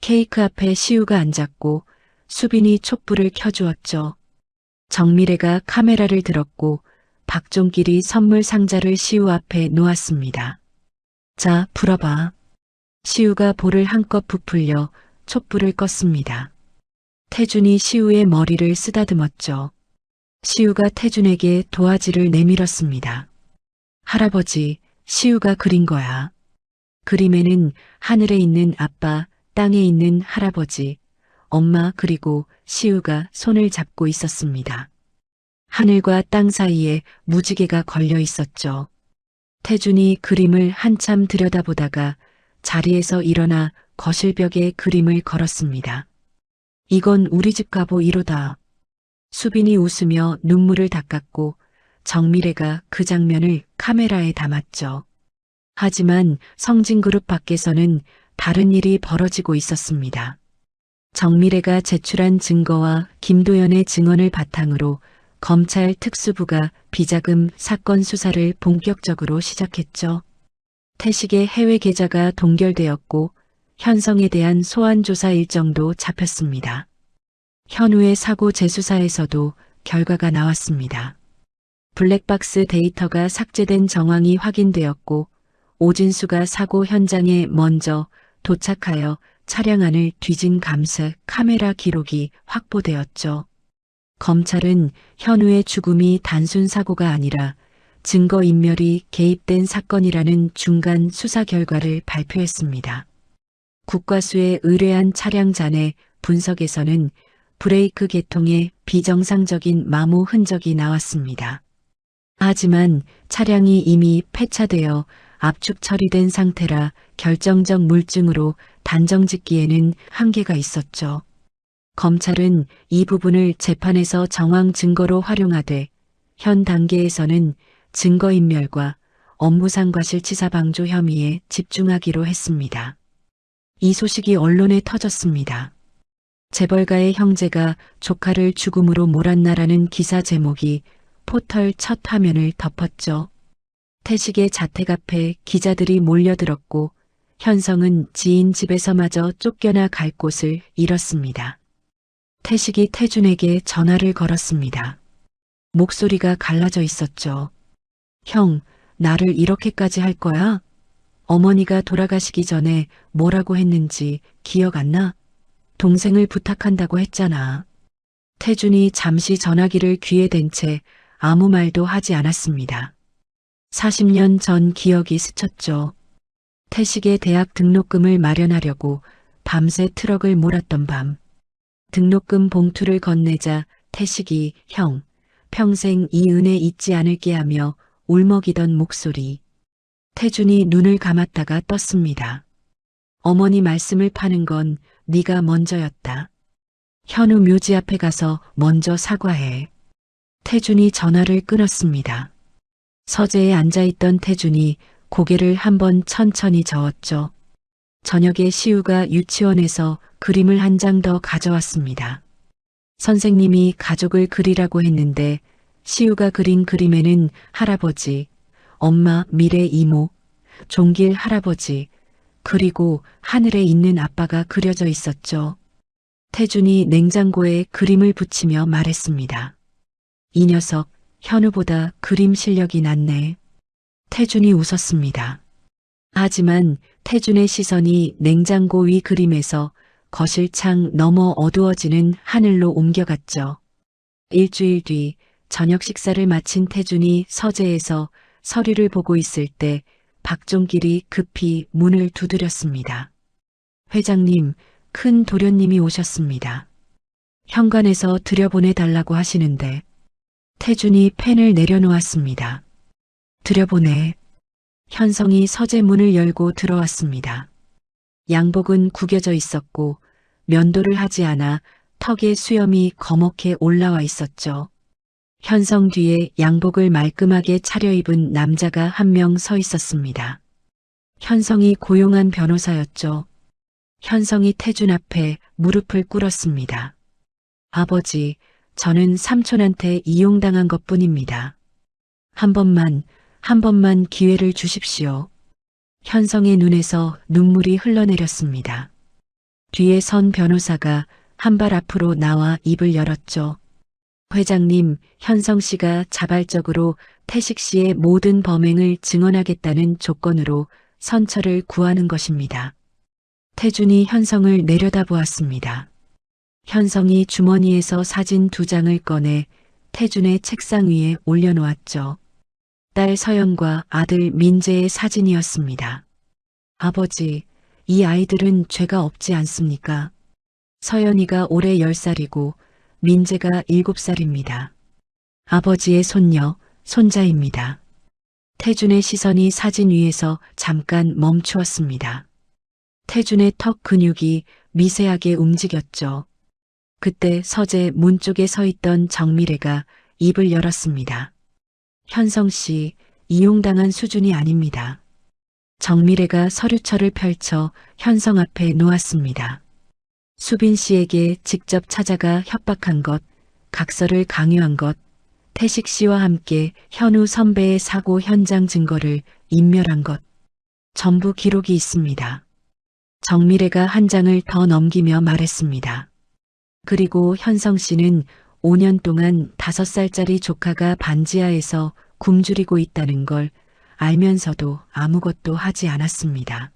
케이크 앞에 시우가 앉았고 수빈이 촛불을 켜주었죠. 정미래가 카메라를 들었고 박종길이 선물 상자를 시우 앞에 놓았습니다. 자, 불어봐. 시우가 볼을 한껏 부풀려 촛불을 껐습니다. 태준이 시우의 머리를 쓰다듬었죠. 시우가 태준에게 도화지를 내밀었습니다. 할아버지, 시우가 그린 거야. 그림에는 하늘에 있는 아빠, 땅에 있는 할아버지, 엄마 그리고 시우가 손을 잡고 있었습니다. 하늘과 땅 사이에 무지개가 걸려 있었죠. 태준이 그림을 한참 들여다보다가 자리에서 일어나 거실벽에 그림을 걸었습니다. 이건 우리 집 가보 1호다. 수빈이 웃으며 눈물을 닦았고 정미래가 그 장면을 카메라에 담았죠. 하지만 성진그룹 밖에서는 다른 일이 벌어지고 있었습니다. 정미래가 제출한 증거와 김도연의 증언을 바탕으로 검찰 특수부가 비자금 사건 수사를 본격적으로 시작했죠. 태식의 해외 계좌가 동결되었고 현성에 대한 소환 조사 일정도 잡혔습니다. 현우의 사고 재수사에서도 결과가 나왔습니다. 블랙박스 데이터가 삭제된 정황이 확인되었고 오진수가 사고 현장에 먼저 도착하여 차량 안을 뒤진 감색 카메라 기록이 확보되었죠. 검찰은 현우의 죽음이 단순 사고가 아니라 증거인멸이 개입된 사건이라는 중간 수사 결과를 발표했습니다. 국과수에 의뢰한 차량 잔해 분석에서는 브레이크 계통에 비정상적인 마모 흔적이 나왔습니다. 하지만 차량이 이미 폐차되어 압축 처리된 상태라 결정적 물증으로 단정짓기에는 한계가 있었죠. 검찰은 이 부분을 재판에서 정황 증거로 활용하되 현 단계에서는 증거인멸과 업무상 과실치사방조 혐의에 집중하기로 했습니다. 이 소식이 언론에 터졌습니다. 재벌가의 형제가 조카를 죽음으로 몰았나라는 기사 제목이 포털 첫 화면을 덮었죠. 태식의 자택 앞에 기자들이 몰려들었고 현성은 지인 집에서마저 쫓겨나 갈 곳을 잃었습니다. 태식이 태준에게 전화를 걸었습니다. 목소리가 갈라져 있었죠. 형, 나를 이렇게까지 할 거야? 어머니가 돌아가시기 전에 뭐라고 했는지 기억 안 나? 동생을 부탁한다고 했잖아. 태준이 잠시 전화기를 귀에 댄 채 아무 말도 하지 않았습니다. 40년 전 기억이 스쳤죠. 태식의 대학 등록금을 마련하려고 밤새 트럭을 몰았던 밤. 등록금 봉투를 건네자 태식이 형, 평생 이 은혜 잊지 않을게 하며 울먹이던 목소리. 태준이 눈을 감았다가 떴습니다. 어머니 말씀을 파는 건 네가 먼저였다. 현우 묘지 앞에 가서 먼저 사과해. 태준이 전화를 끊었습니다. 서재에 앉아있던 태준이 고개를 한번 천천히 저었죠. 저녁에 시우가 유치원에서 그림을 한 장 더 가져왔습니다. 선생님이 가족을 그리라고 했는데 시우가 그린 그림에는 할아버지, 엄마, 미래 이모, 종길 할아버지, 그리고 하늘에 있는 아빠가 그려져 있었죠. 태준이 냉장고에 그림을 붙이며 말했습니다. 이 녀석 현우보다 그림 실력이 낫네. 태준이 웃었습니다. 하지만 태준의 시선이 냉장고 위 그림에서 거실 창 너머 어두워지는 하늘로 옮겨갔죠. 일주일 뒤 저녁 식사를 마친 태준이 서재에서 서류를 보고 있을 때 박종길이 급히 문을 두드렸습니다. 회장님, 큰 도련님이 오셨습니다. 현관에서 들여보내달라고 하시는데 태준이 펜을 내려놓았습니다. 들여보내. 현성이 서재 문을 열고 들어왔습니다. 양복은 구겨져 있었고 면도를 하지 않아 턱에 수염이 거먹게 올라와 있었죠. 현성 뒤에 양복을 말끔하게 차려입은 남자가 한 명 서 있었습니다. 현성이 고용한 변호사였죠. 현성이 태준 앞에 무릎을 꿇었습니다. 아버지, 저는 삼촌한테 이용당한 것뿐입니다. 한 번만 기회를 주십시오. 현성의 눈에서 눈물이 흘러내렸습니다. 뒤에 선 변호사가 한 발 앞으로 나와 입을 열었죠. 회장님, 현성 씨가 자발적으로 태식 씨의 모든 범행을 증언하겠다는 조건으로 선처를 구하는 것입니다. 태준이 현성을 내려다보았습니다. 현성이 주머니에서 사진 2장을 꺼내 태준의 책상 위에 올려놓았죠. 딸 서연과 아들 민재의 사진이었습니다. 아버지, 이 아이들은 죄가 없지 않습니까? 서연이가 올해 10살이고 민재가 7살입니다. 아버지의 손녀, 손자입니다. 태준의 시선이 사진 위에서 잠깐 멈추었습니다. 태준의 턱 근육이 미세하게 움직였죠. 그때 서재 문 쪽에 서 있던 정미래가 입을 열었습니다. 현성 씨, 이용당한 수준이 아닙니다. 정미래가 서류철을 펼쳐 현성 앞에 놓았습니다. 수빈 씨에게 직접 찾아가 협박한 것, 각서를 강요한 것, 태식 씨와 함께 현우 선배의 사고 현장 증거를 인멸한 것, 전부 기록이 있습니다. 정미래가 한 장을 더 넘기며 말했습니다. 그리고 현성 씨는 5년 동안 5살짜리 조카가 반지하에서 굶주리고 있다는 걸 알면서도 아무것도 하지 않았습니다.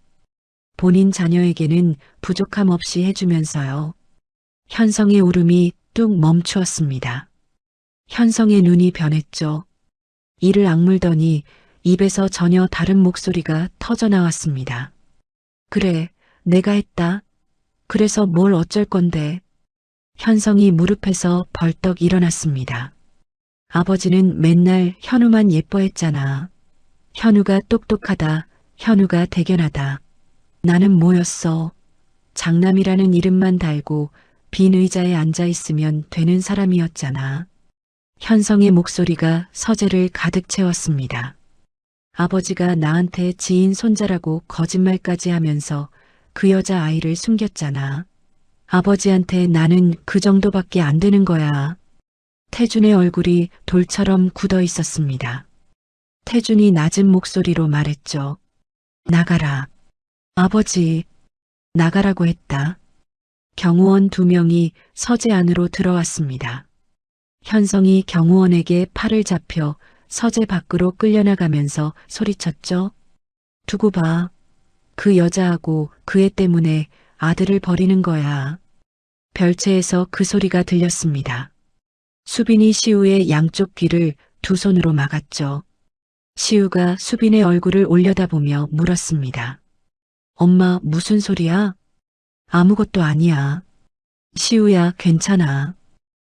본인 자녀에게는 부족함 없이 해주면서요. 현성의 울음이 뚝 멈추었습니다. 현성의 눈이 변했죠. 이를 악물더니 입에서 전혀 다른 목소리가 터져나왔습니다. 그래, 내가 했다. 그래서 뭘 어쩔 건데. 현성이 무릎에서 벌떡 일어났습니다. 아버지는 맨날 현우만 예뻐했잖아. 현우가 똑똑하다. 현우가 대견하다. 나는 뭐였어? 장남이라는 이름만 달고 빈 의자에 앉아 있으면 되는 사람이었잖아. 현성의 목소리가 서재를 가득 채웠습니다. 아버지가 나한테 지인 손자라고 거짓말까지 하면서 그 여자 아이를 숨겼잖아. 아버지한테 나는 그 정도밖에 안 되는 거야. 태준의 얼굴이 돌처럼 굳어 있었습니다. 태준이 낮은 목소리로 말했죠. 나가라. 아버지, 나가라고 했다. 경호원 2명이 서재 안으로 들어왔습니다. 현성이 경호원에게 팔을 잡혀 서재 밖으로 끌려나가면서 소리쳤죠. 두고 봐. 그 여자하고 그 애 때문에 아들을 버리는 거야. 별채에서 그 소리가 들렸습니다. 수빈이 시우의 양쪽 귀를 2 손으로 막았죠. 시우가 수빈의 얼굴을 올려다보며 물었습니다. 엄마, 무슨 소리야? 아무것도 아니야. 시우야, 괜찮아.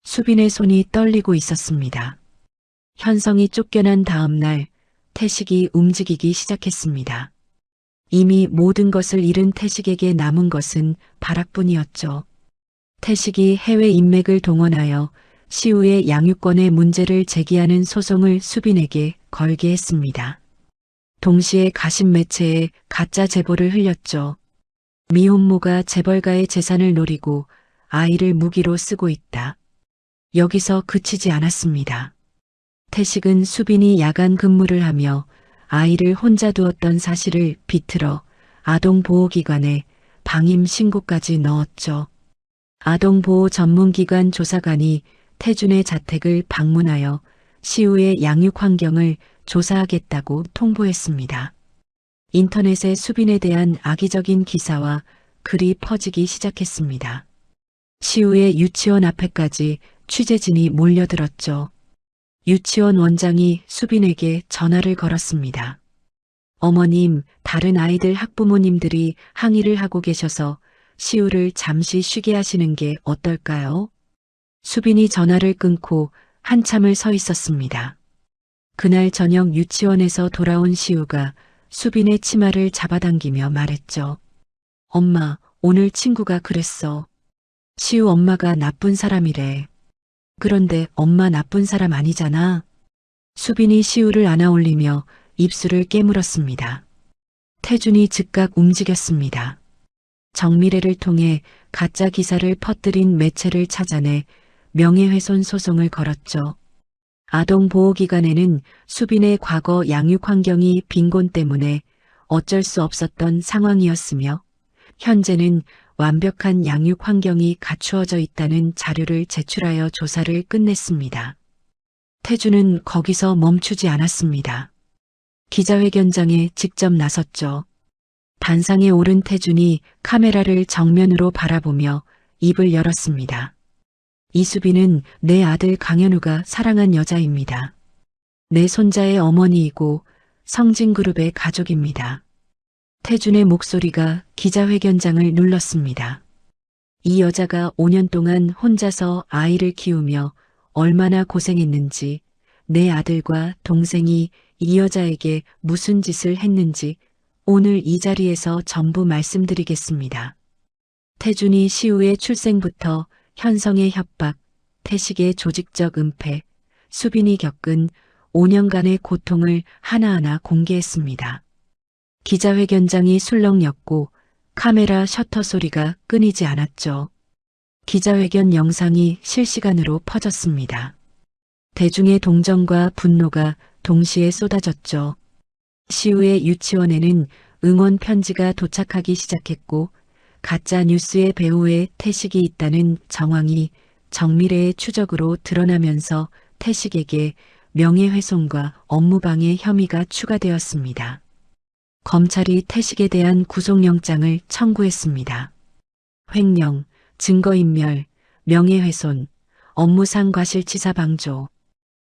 수빈의 손이 떨리고 있었습니다. 현성이 쫓겨난 다음 날 태식이 움직이기 시작했습니다. 이미 모든 것을 잃은 태식에게 남은 것은 발악뿐이었죠. 태식이 해외 인맥을 동원하여 시우의 양육권의 문제를 제기하는 소송을 수빈에게 걸게 했습니다. 동시에 가심 매체에 가짜 제보를 흘렸죠. 미혼모가 재벌가의 재산을 노리고 아이를 무기로 쓰고 있다. 여기서 그치지 않았습니다. 태식은 수빈이 야간 근무를 하며 아이를 혼자 두었던 사실을 비틀어 아동보호기관에 방임 신고까지 넣었죠. 아동보호 전문기관 조사관이 태준의 자택을 방문하여 시우의 양육 환경을 조사하겠다고 통보했습니다. 인터넷에 수빈에 대한 악의적인 기사와 글이 퍼지기 시작했습니다. 시우의 유치원 앞에까지 취재진이 몰려들었죠. 유치원 원장이 수빈에게 전화를 걸었습니다. 어머님, 다른 아이들 학부모님들이 항의를 하고 계셔서 시우를 잠시 쉬게 하시는 게 어떨까요? 수빈이 전화를 끊고 한참을 서 있었습니다. 그날 저녁 유치원에서 돌아온 시우가 수빈의 치마를 잡아당기며 말했죠. 엄마, 오늘 친구가 그랬어. 시우 엄마가 나쁜 사람이래. 그런데 엄마 나쁜 사람 아니잖아. 수빈이 시우를 안아올리며 입술을 깨물었습니다. 태준이 즉각 움직였습니다. 정미래를 통해 가짜 기사를 퍼뜨린 매체를 찾아내 명예훼손 소송을 걸었죠. 아동보호기관에는 수빈의 과거 양육 환경이 빈곤 때문에 어쩔 수 없었던 상황이었으며 현재는 완벽한 양육 환경이 갖추어져 있다는 자료를 제출하여 조사를 끝냈습니다. 태주는 거기서 멈추지 않았습니다. 기자회견장에 직접 나섰죠. 단상에 오른 태준이 카메라를 정면으로 바라보며 입을 열었습니다. 이수빈은 내 아들 강현우가 사랑한 여자입니다. 내 손자의 어머니이고 성진그룹의 가족입니다. 태준의 목소리가 기자회견장을 눌렀습니다. 이 여자가 5년 동안 혼자서 아이를 키우며 얼마나 고생했는지, 내 아들과 동생이 이 여자에게 무슨 짓을 했는지 오늘 이 자리에서 전부 말씀드리겠습니다. 태준이 시우의 출생부터 현성의 협박, 태식의 조직적 은폐, 수빈이 겪은 5년간의 고통을 하나하나 공개했습니다. 기자회견장이 술렁였고 카메라 셔터 소리가 끊이지 않았죠. 기자회견 영상이 실시간으로 퍼졌습니다. 대중의 동정과 분노가 동시에 쏟아졌죠. 시우의 유치원에는 응원 편지가 도착하기 시작했고 가짜 뉴스의 배후에 태식이 있다는 정황이 정미래의 추적으로 드러나면서 태식에게 명예훼손과 업무방해 혐의가 추가되었습니다. 검찰이 태식에 대한 구속영장을 청구했습니다. 횡령, 증거인멸, 명예훼손, 업무상 과실치사 방조.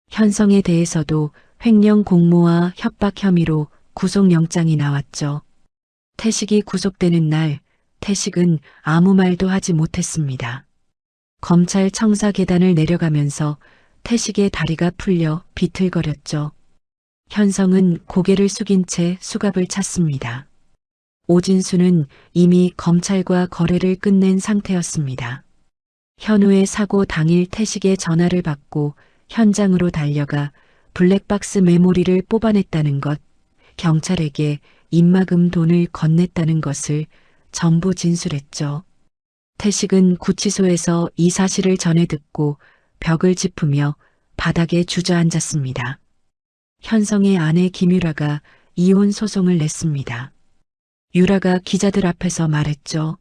현성에 대해서도 횡령 공모와 협박 혐의로 구속영장이 나왔죠. 태식이 구속되는 날 태식은 아무 말도 하지 못했습니다. 검찰 청사 계단을 내려가면서 태식의 다리가 풀려 비틀거렸죠. 현성은 고개를 숙인 채 수갑을 찼습니다. 오진수는 이미 검찰과 거래를 끝낸 상태였습니다. 현우의 사고 당일 태식의 전화를 받고 현장으로 달려가 블랙박스 메모리를 뽑아냈다는 것, 경찰에게 입막음 돈을 건넸다는 것을 전부 진술했죠. 태식은 구치소에서 이 사실을 전해 듣고 벽을 짚으며 바닥에 주저앉았습니다. 현성의 아내 김유라가 이혼 소송을 냈습니다. 유라가 기자들 앞에서 말했죠.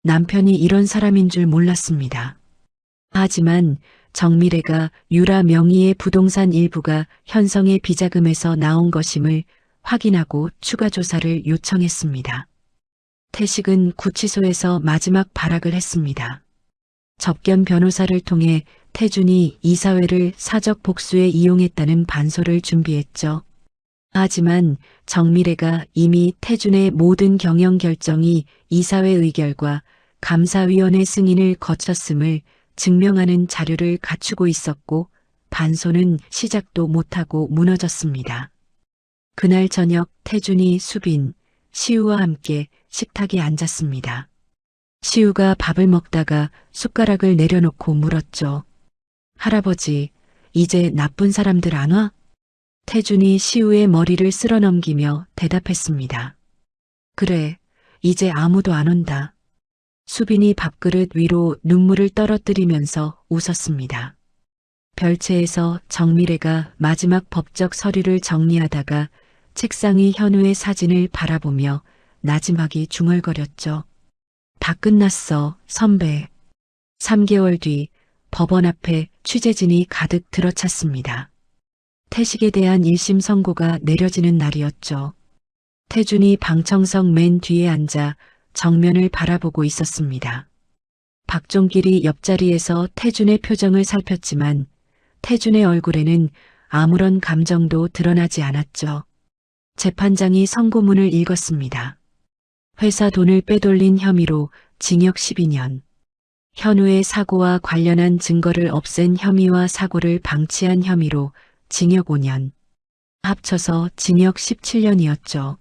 남편이 이런 사람인 줄 몰랐습니다. 하지만 정미래가 유라 명의의 부동산 일부가 현성의 비자금에서 나온 것임을 확인하고 추가 조사를 요청했습니다. 태식은 구치소에서 마지막 발악을 했습니다. 접견 변호사를 통해 태준이 이사회를 사적 복수에 이용했다는 반소를 준비했죠. 하지만 정미래가 이미 태준의 모든 경영 결정이 이사회 의결과 감사위원회 승인을 거쳤음을 증명하는 자료를 갖추고 있었고 반소는 시작도 못하고 무너졌습니다. 그날 저녁 태준이 수빈, 시우와 함께 식탁에 앉았습니다. 시우가 밥을 먹다가 숟가락을 내려놓고 물었죠. 할아버지, 이제 나쁜 사람들 안 와? 태준이 시우의 머리를 쓸어넘기며 대답했습니다. 그래, 이제 아무도 안 온다. 수빈이 밥그릇 위로 눈물을 떨어뜨리면서 웃었습니다. 별채에서 정미래가 마지막 법적 서류를 정리하다가 책상 위 현우의 사진을 바라보며 나지막이 중얼거렸죠. 다 끝났어, 선배. 3개월 뒤 법원 앞에 취재진이 가득 들어찼습니다. 태식에 대한 1심 선고가 내려지는 날이었죠. 태준이 방청석 맨 뒤에 앉아 정면을 바라보고 있었습니다. 박종길이 옆자리에서 태준의 표정을 살폈지만 태준의 얼굴에는 아무런 감정도 드러나지 않았죠. 재판장이 선고문을 읽었습니다. 회사 돈을 빼돌린 혐의로 징역 12년. 현우의 사고와 관련한 증거를 없앤 혐의와 사고를 방치한 혐의로 징역 5년. 합쳐서 징역 17년이었죠.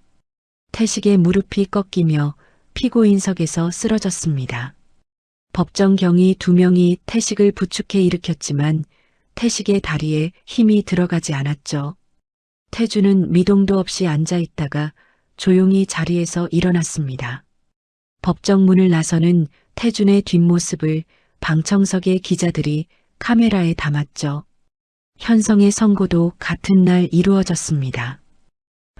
태식의 무릎이 꺾이며 피고인석에서 쓰러졌습니다. 법정경위 2명이 태식을 부축해 일으켰지만 태식의 다리에 힘이 들어가지 않았죠. 태준은 미동도 없이 앉아 있다가 조용히 자리에서 일어났습니다. 법정문을 나서는 태준의 뒷모습을 방청석의 기자들이 카메라에 담았죠. 현성의 선고도 같은 날 이루어졌습니다.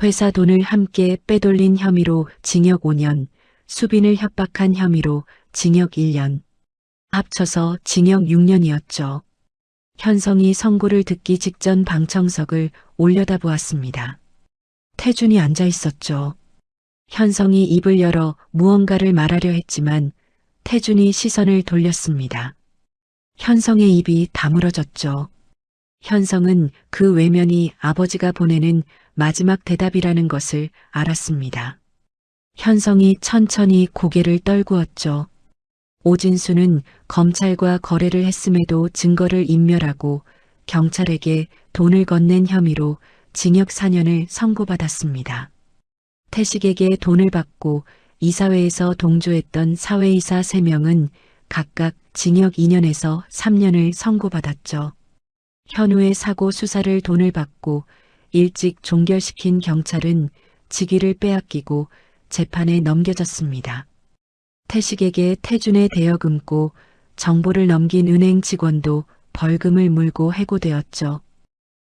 회사 돈을 함께 빼돌린 혐의로 징역 5년, 수빈을 협박한 혐의로 징역 1년, 합쳐서 징역 6년이었죠. 현성이 선고를 듣기 직전 방청석을 올려다보았습니다. 태준이 앉아 있었죠. 현성이 입을 열어 무언가를 말하려 했지만 태준이 시선을 돌렸습니다. 현성의 입이 다물어졌죠. 현성은 그 외면이 아버지가 보내는 마지막 대답이라는 것을 알았습니다. 현성이 천천히 고개를 떨구었죠. 오진수는 검찰과 거래를 했음에도 증거를 인멸하고 경찰에게 돈을 건넨 혐의로 징역 4년을 선고받았습니다. 태식에게 돈을 받고 이사회에서 동조했던 사회이사 3명은 각각 징역 2년에서 3년을 선고받았죠. 현우의 사고 수사를 돈을 받고 일찍 종결시킨 경찰은 직위를 빼앗기고 재판에 넘겨졌습니다. 태식에게 태준의 대여금고 정보를 넘긴 은행 직원도 벌금을 물고 해고되었죠.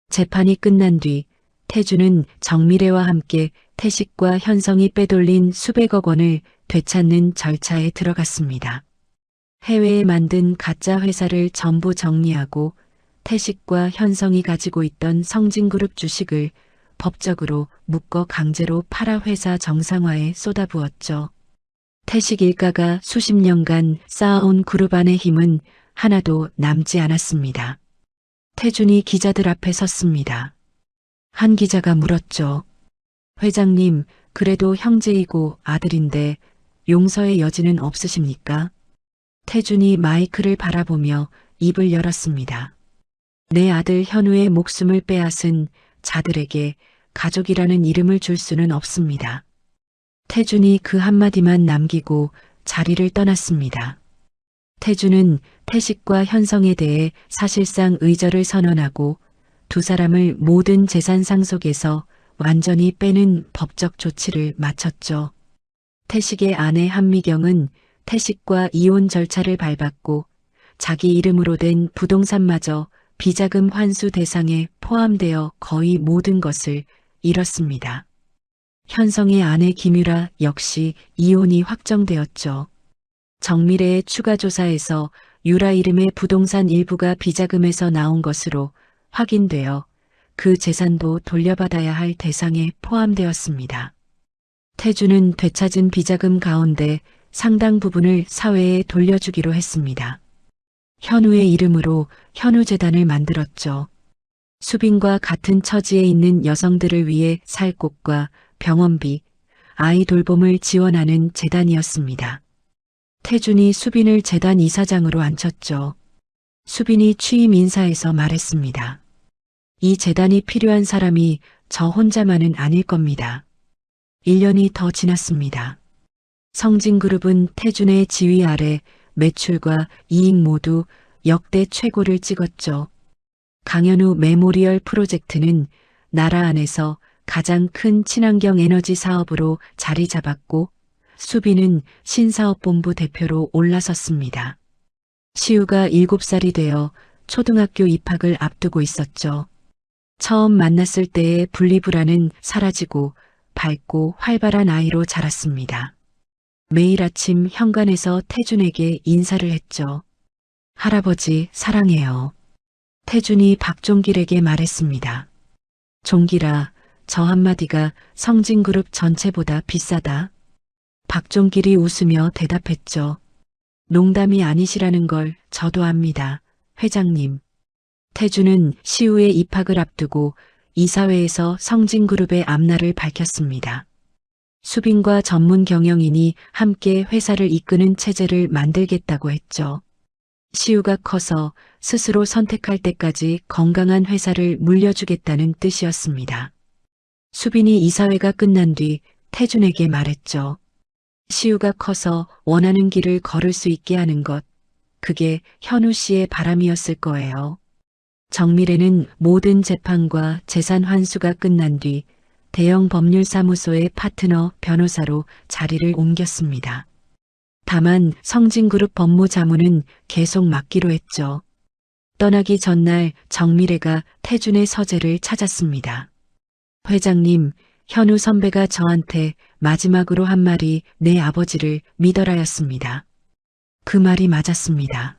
재판이 끝난 뒤 태준은 정미래와 함께 태식과 현성이 빼돌린 수백억 원을 되찾는 절차에 들어갔습니다. 해외에 만든 가짜 회사를 전부 정리하고 태식과 현성이 가지고 있던 성진그룹 주식을 법적으로 묶어 강제로 팔아 회사 정상화에 쏟아부었죠. 태식 일가가 수십 년간 쌓아온 그룹 안의 힘은 하나도 남지 않았습니다. 태준이 기자들 앞에 섰습니다. 한 기자가 물었죠. 회장님, 그래도 형제이고 아들인데 용서의 여지는 없으십니까? 태준이 마이크를 바라보며 입을 열었습니다. 내 아들 현우의 목숨을 빼앗은 자들에게 가족이라는 이름을 줄 수는 없습니다. 태준이 그 한마디만 남기고 자리를 떠났습니다. 태준은 태식과 현성에 대해 사실상 의절을 선언하고 두 사람을 모든 재산 상속에서 완전히 빼는 법적 조치를 마쳤죠. 태식의 아내 한미경은 태식과 이혼 절차를 밟았고 자기 이름으로 된 부동산마저 비자금 환수 대상에 포함되어 거의 모든 것을 잃었습니다. 현성의 아내 김유라 역시 이혼이 확정되었죠. 정미래의 추가 조사에서 유라 이름의 부동산 일부가 비자금에서 나온 것으로 확인되어 그 재산도 돌려받아야 할 대상에 포함되었습니다. 태준은 되찾은 비자금 가운데 상당 부분을 사회에 돌려주기로 했습니다. 현우의 이름으로 현우재단을 만들었죠. 수빈과 같은 처지에 있는 여성들을 위해 살 곳과 병원비, 아이 돌봄을 지원하는 재단이었습니다. 태준이 수빈을 재단 이사장으로 앉혔죠. 수빈이 취임 인사에서 말했습니다. 이 재단이 필요한 사람이 저 혼자만은 아닐 겁니다. 1년이 더 지났습니다. 성진그룹은 태준의 지휘 아래 매출과 이익 모두 역대 최고를 찍었죠. 강현우 메모리얼 프로젝트는 나라 안에서 가장 큰 친환경 에너지 사업으로 자리 잡았고 수빈은 신사업본부 대표로 올라섰습니다. 시우가 7살이 되어 초등학교 입학을 앞두고 있었죠. 처음 만났을 때의 분리불안은 사라지고 밝고 활발한 아이로 자랐습니다. 매일 아침 현관에서 태준에게 인사를 했죠. 할아버지 사랑해요. 태준이 박종길에게 말했습니다. 종길아, 저 한마디가 성진그룹 전체보다 비싸다. 박종길이 웃으며 대답했죠. 농담이 아니시라는 걸 저도 압니다. 회장님. 태준은 시우의 입학을 앞두고 이사회에서 성진그룹의 앞날을 밝혔습니다. 수빈과 전문 경영인이 함께 회사를 이끄는 체제를 만들겠다고 했죠. 시우가 커서 스스로 선택할 때까지 건강한 회사를 물려주겠다는 뜻이었습니다. 수빈이 이사회가 끝난 뒤 태준에게 말했죠. 시우가 커서 원하는 길을 걸을 수 있게 하는 것, 그게 현우 씨의 바람이었을 거예요. 정미래는 모든 재판과 재산 환수가 끝난 뒤 대형 법률사무소의 파트너 변호사로 자리를 옮겼습니다. 다만 성진그룹 법무자문은 계속 맡기로 했죠. 떠나기 전날 정미래가 태준의 서재를 찾았습니다. 회장님, 현우 선배가 저한테 마지막으로 한 말이 내 아버지를 믿어라였습니다. 그 말이 맞았습니다.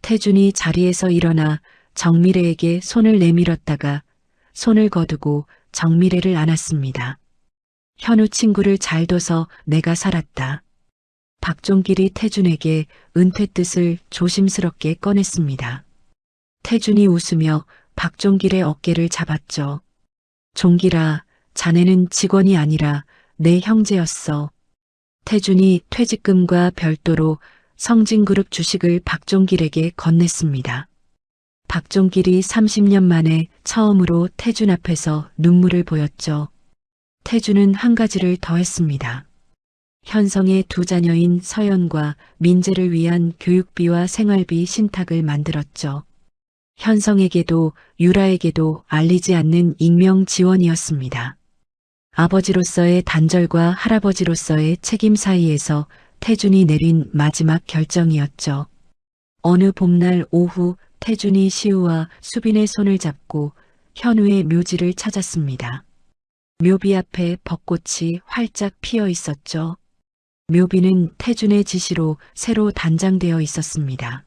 태준이 자리에서 일어나 정미래에게 손을 내밀었다가 손을 거두고 정미래를 안았습니다. 현우 친구를 잘 둬서 내가 살았다. 박종길이 태준에게 은퇴 뜻을 조심스럽게 꺼냈습니다. 태준이 웃으며 박종길의 어깨를 잡았죠. 종길아, 자네는 직원이 아니라 내 형제였어. 태준이 퇴직금과 별도로 성진그룹 주식을 박종길에게 건넸습니다. 박종길이 30년 만에 처음으로 태준 앞에서 눈물을 보였죠. 태준은 한 가지를 더 했습니다. 현성의 두 자녀인 서연과 민재를 위한 교육비와 생활비 신탁을 만들었죠. 현성에게도 유라에게도 알리지 않는 익명 지원이었습니다. 아버지로서의 단절과 할아버지로서의 책임 사이에서 태준이 내린 마지막 결정이었죠. 어느 봄날 오후 태준이 시우와 수빈의 손을 잡고 현우의 묘지를 찾았습니다. 묘비 앞에 벚꽃이 활짝 피어 있었죠. 묘비는 태준의 지시로 새로 단장되어 있었습니다.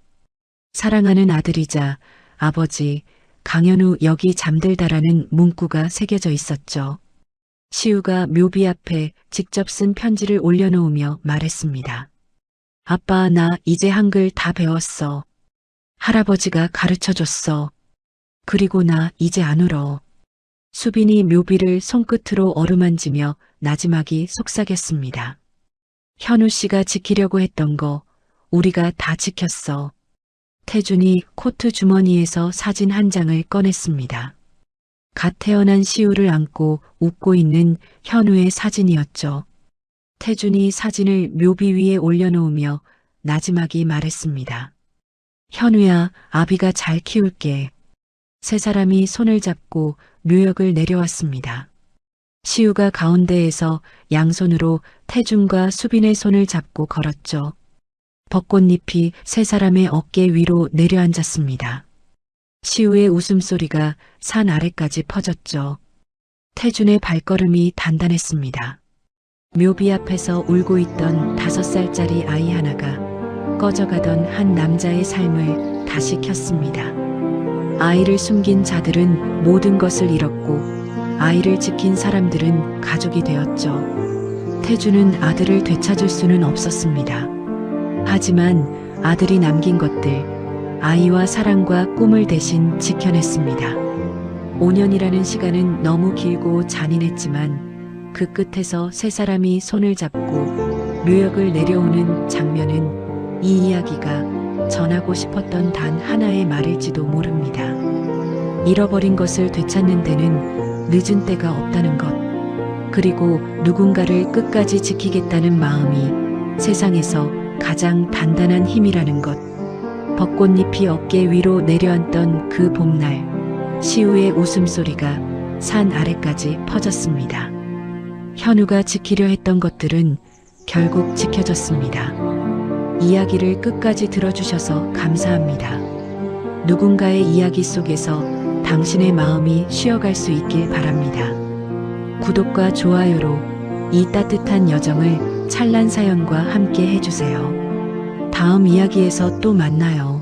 사랑하는 아들이자 아버지 강현우 여기 잠들다라는 문구가 새겨져 있었죠. 시우가 묘비 앞에 직접 쓴 편지를 올려놓으며 말했습니다. 아빠, 나 이제 한글 다 배웠어. 할아버지가 가르쳐줬어. 그리고 나 이제 안 울어. 수빈이 묘비를 손끝으로 어루만지며 나지막이 속삭였습니다. 현우 씨가 지키려고 했던 거 우리가 다 지켰어. 태준이 코트 주머니에서 사진 한 장을 꺼냈습니다. 갓 태어난 시우를 안고 웃고 있는 현우의 사진이었죠. 태준이 사진을 묘비 위에 올려놓으며 나지막이 말했습니다. 현우야, 아비가 잘 키울게. 세 사람이 손을 잡고 묘역을 내려왔습니다. 시우가 가운데에서 양손으로 태준과 수빈의 손을 잡고 걸었죠. 벚꽃잎이 세 사람의 어깨 위로 내려앉았습니다. 시우의 웃음소리가 산 아래까지 퍼졌죠. 태준의 발걸음이 단단했습니다. 묘비 앞에서 울고 있던 5살짜리 아이 하나가 꺼져가던 한 남자의 삶을 다시 켰습니다. 아이를 숨긴 자들은 모든 것을 잃었고 아이를 지킨 사람들은 가족이 되었죠. 태준은 아들을 되찾을 수는 없었습니다. 하지만 아들이 남긴 것들, 아이와 사랑과 꿈을 대신 지켜냈습니다. 5년이라는 시간은 너무 길고 잔인했지만 그 끝에서 세 사람이 손을 잡고 묘역을 내려오는 장면은 이 이야기가 전하고 싶었던 단 하나의 말일지도 모릅니다. 잃어버린 것을 되찾는 데는 늦은 때가 없다는 것, 그리고 누군가를 끝까지 지키겠다는 마음이 세상에서 가장 단단한 힘이라는 것. 벚꽃잎이 어깨 위로 내려앉던 그 봄날, 시우의 웃음소리가 산 아래까지 퍼졌습니다. 현우가 지키려 했던 것들은 결국 지켜졌습니다. 이야기를 끝까지 들어주셔서 감사합니다. 누군가의 이야기 속에서 당신의 마음이 쉬어갈 수 있길 바랍니다. 구독과 좋아요로 이 따뜻한 여정을 찬란 사연과 함께 해주세요. 다음 이야기에서 또 만나요.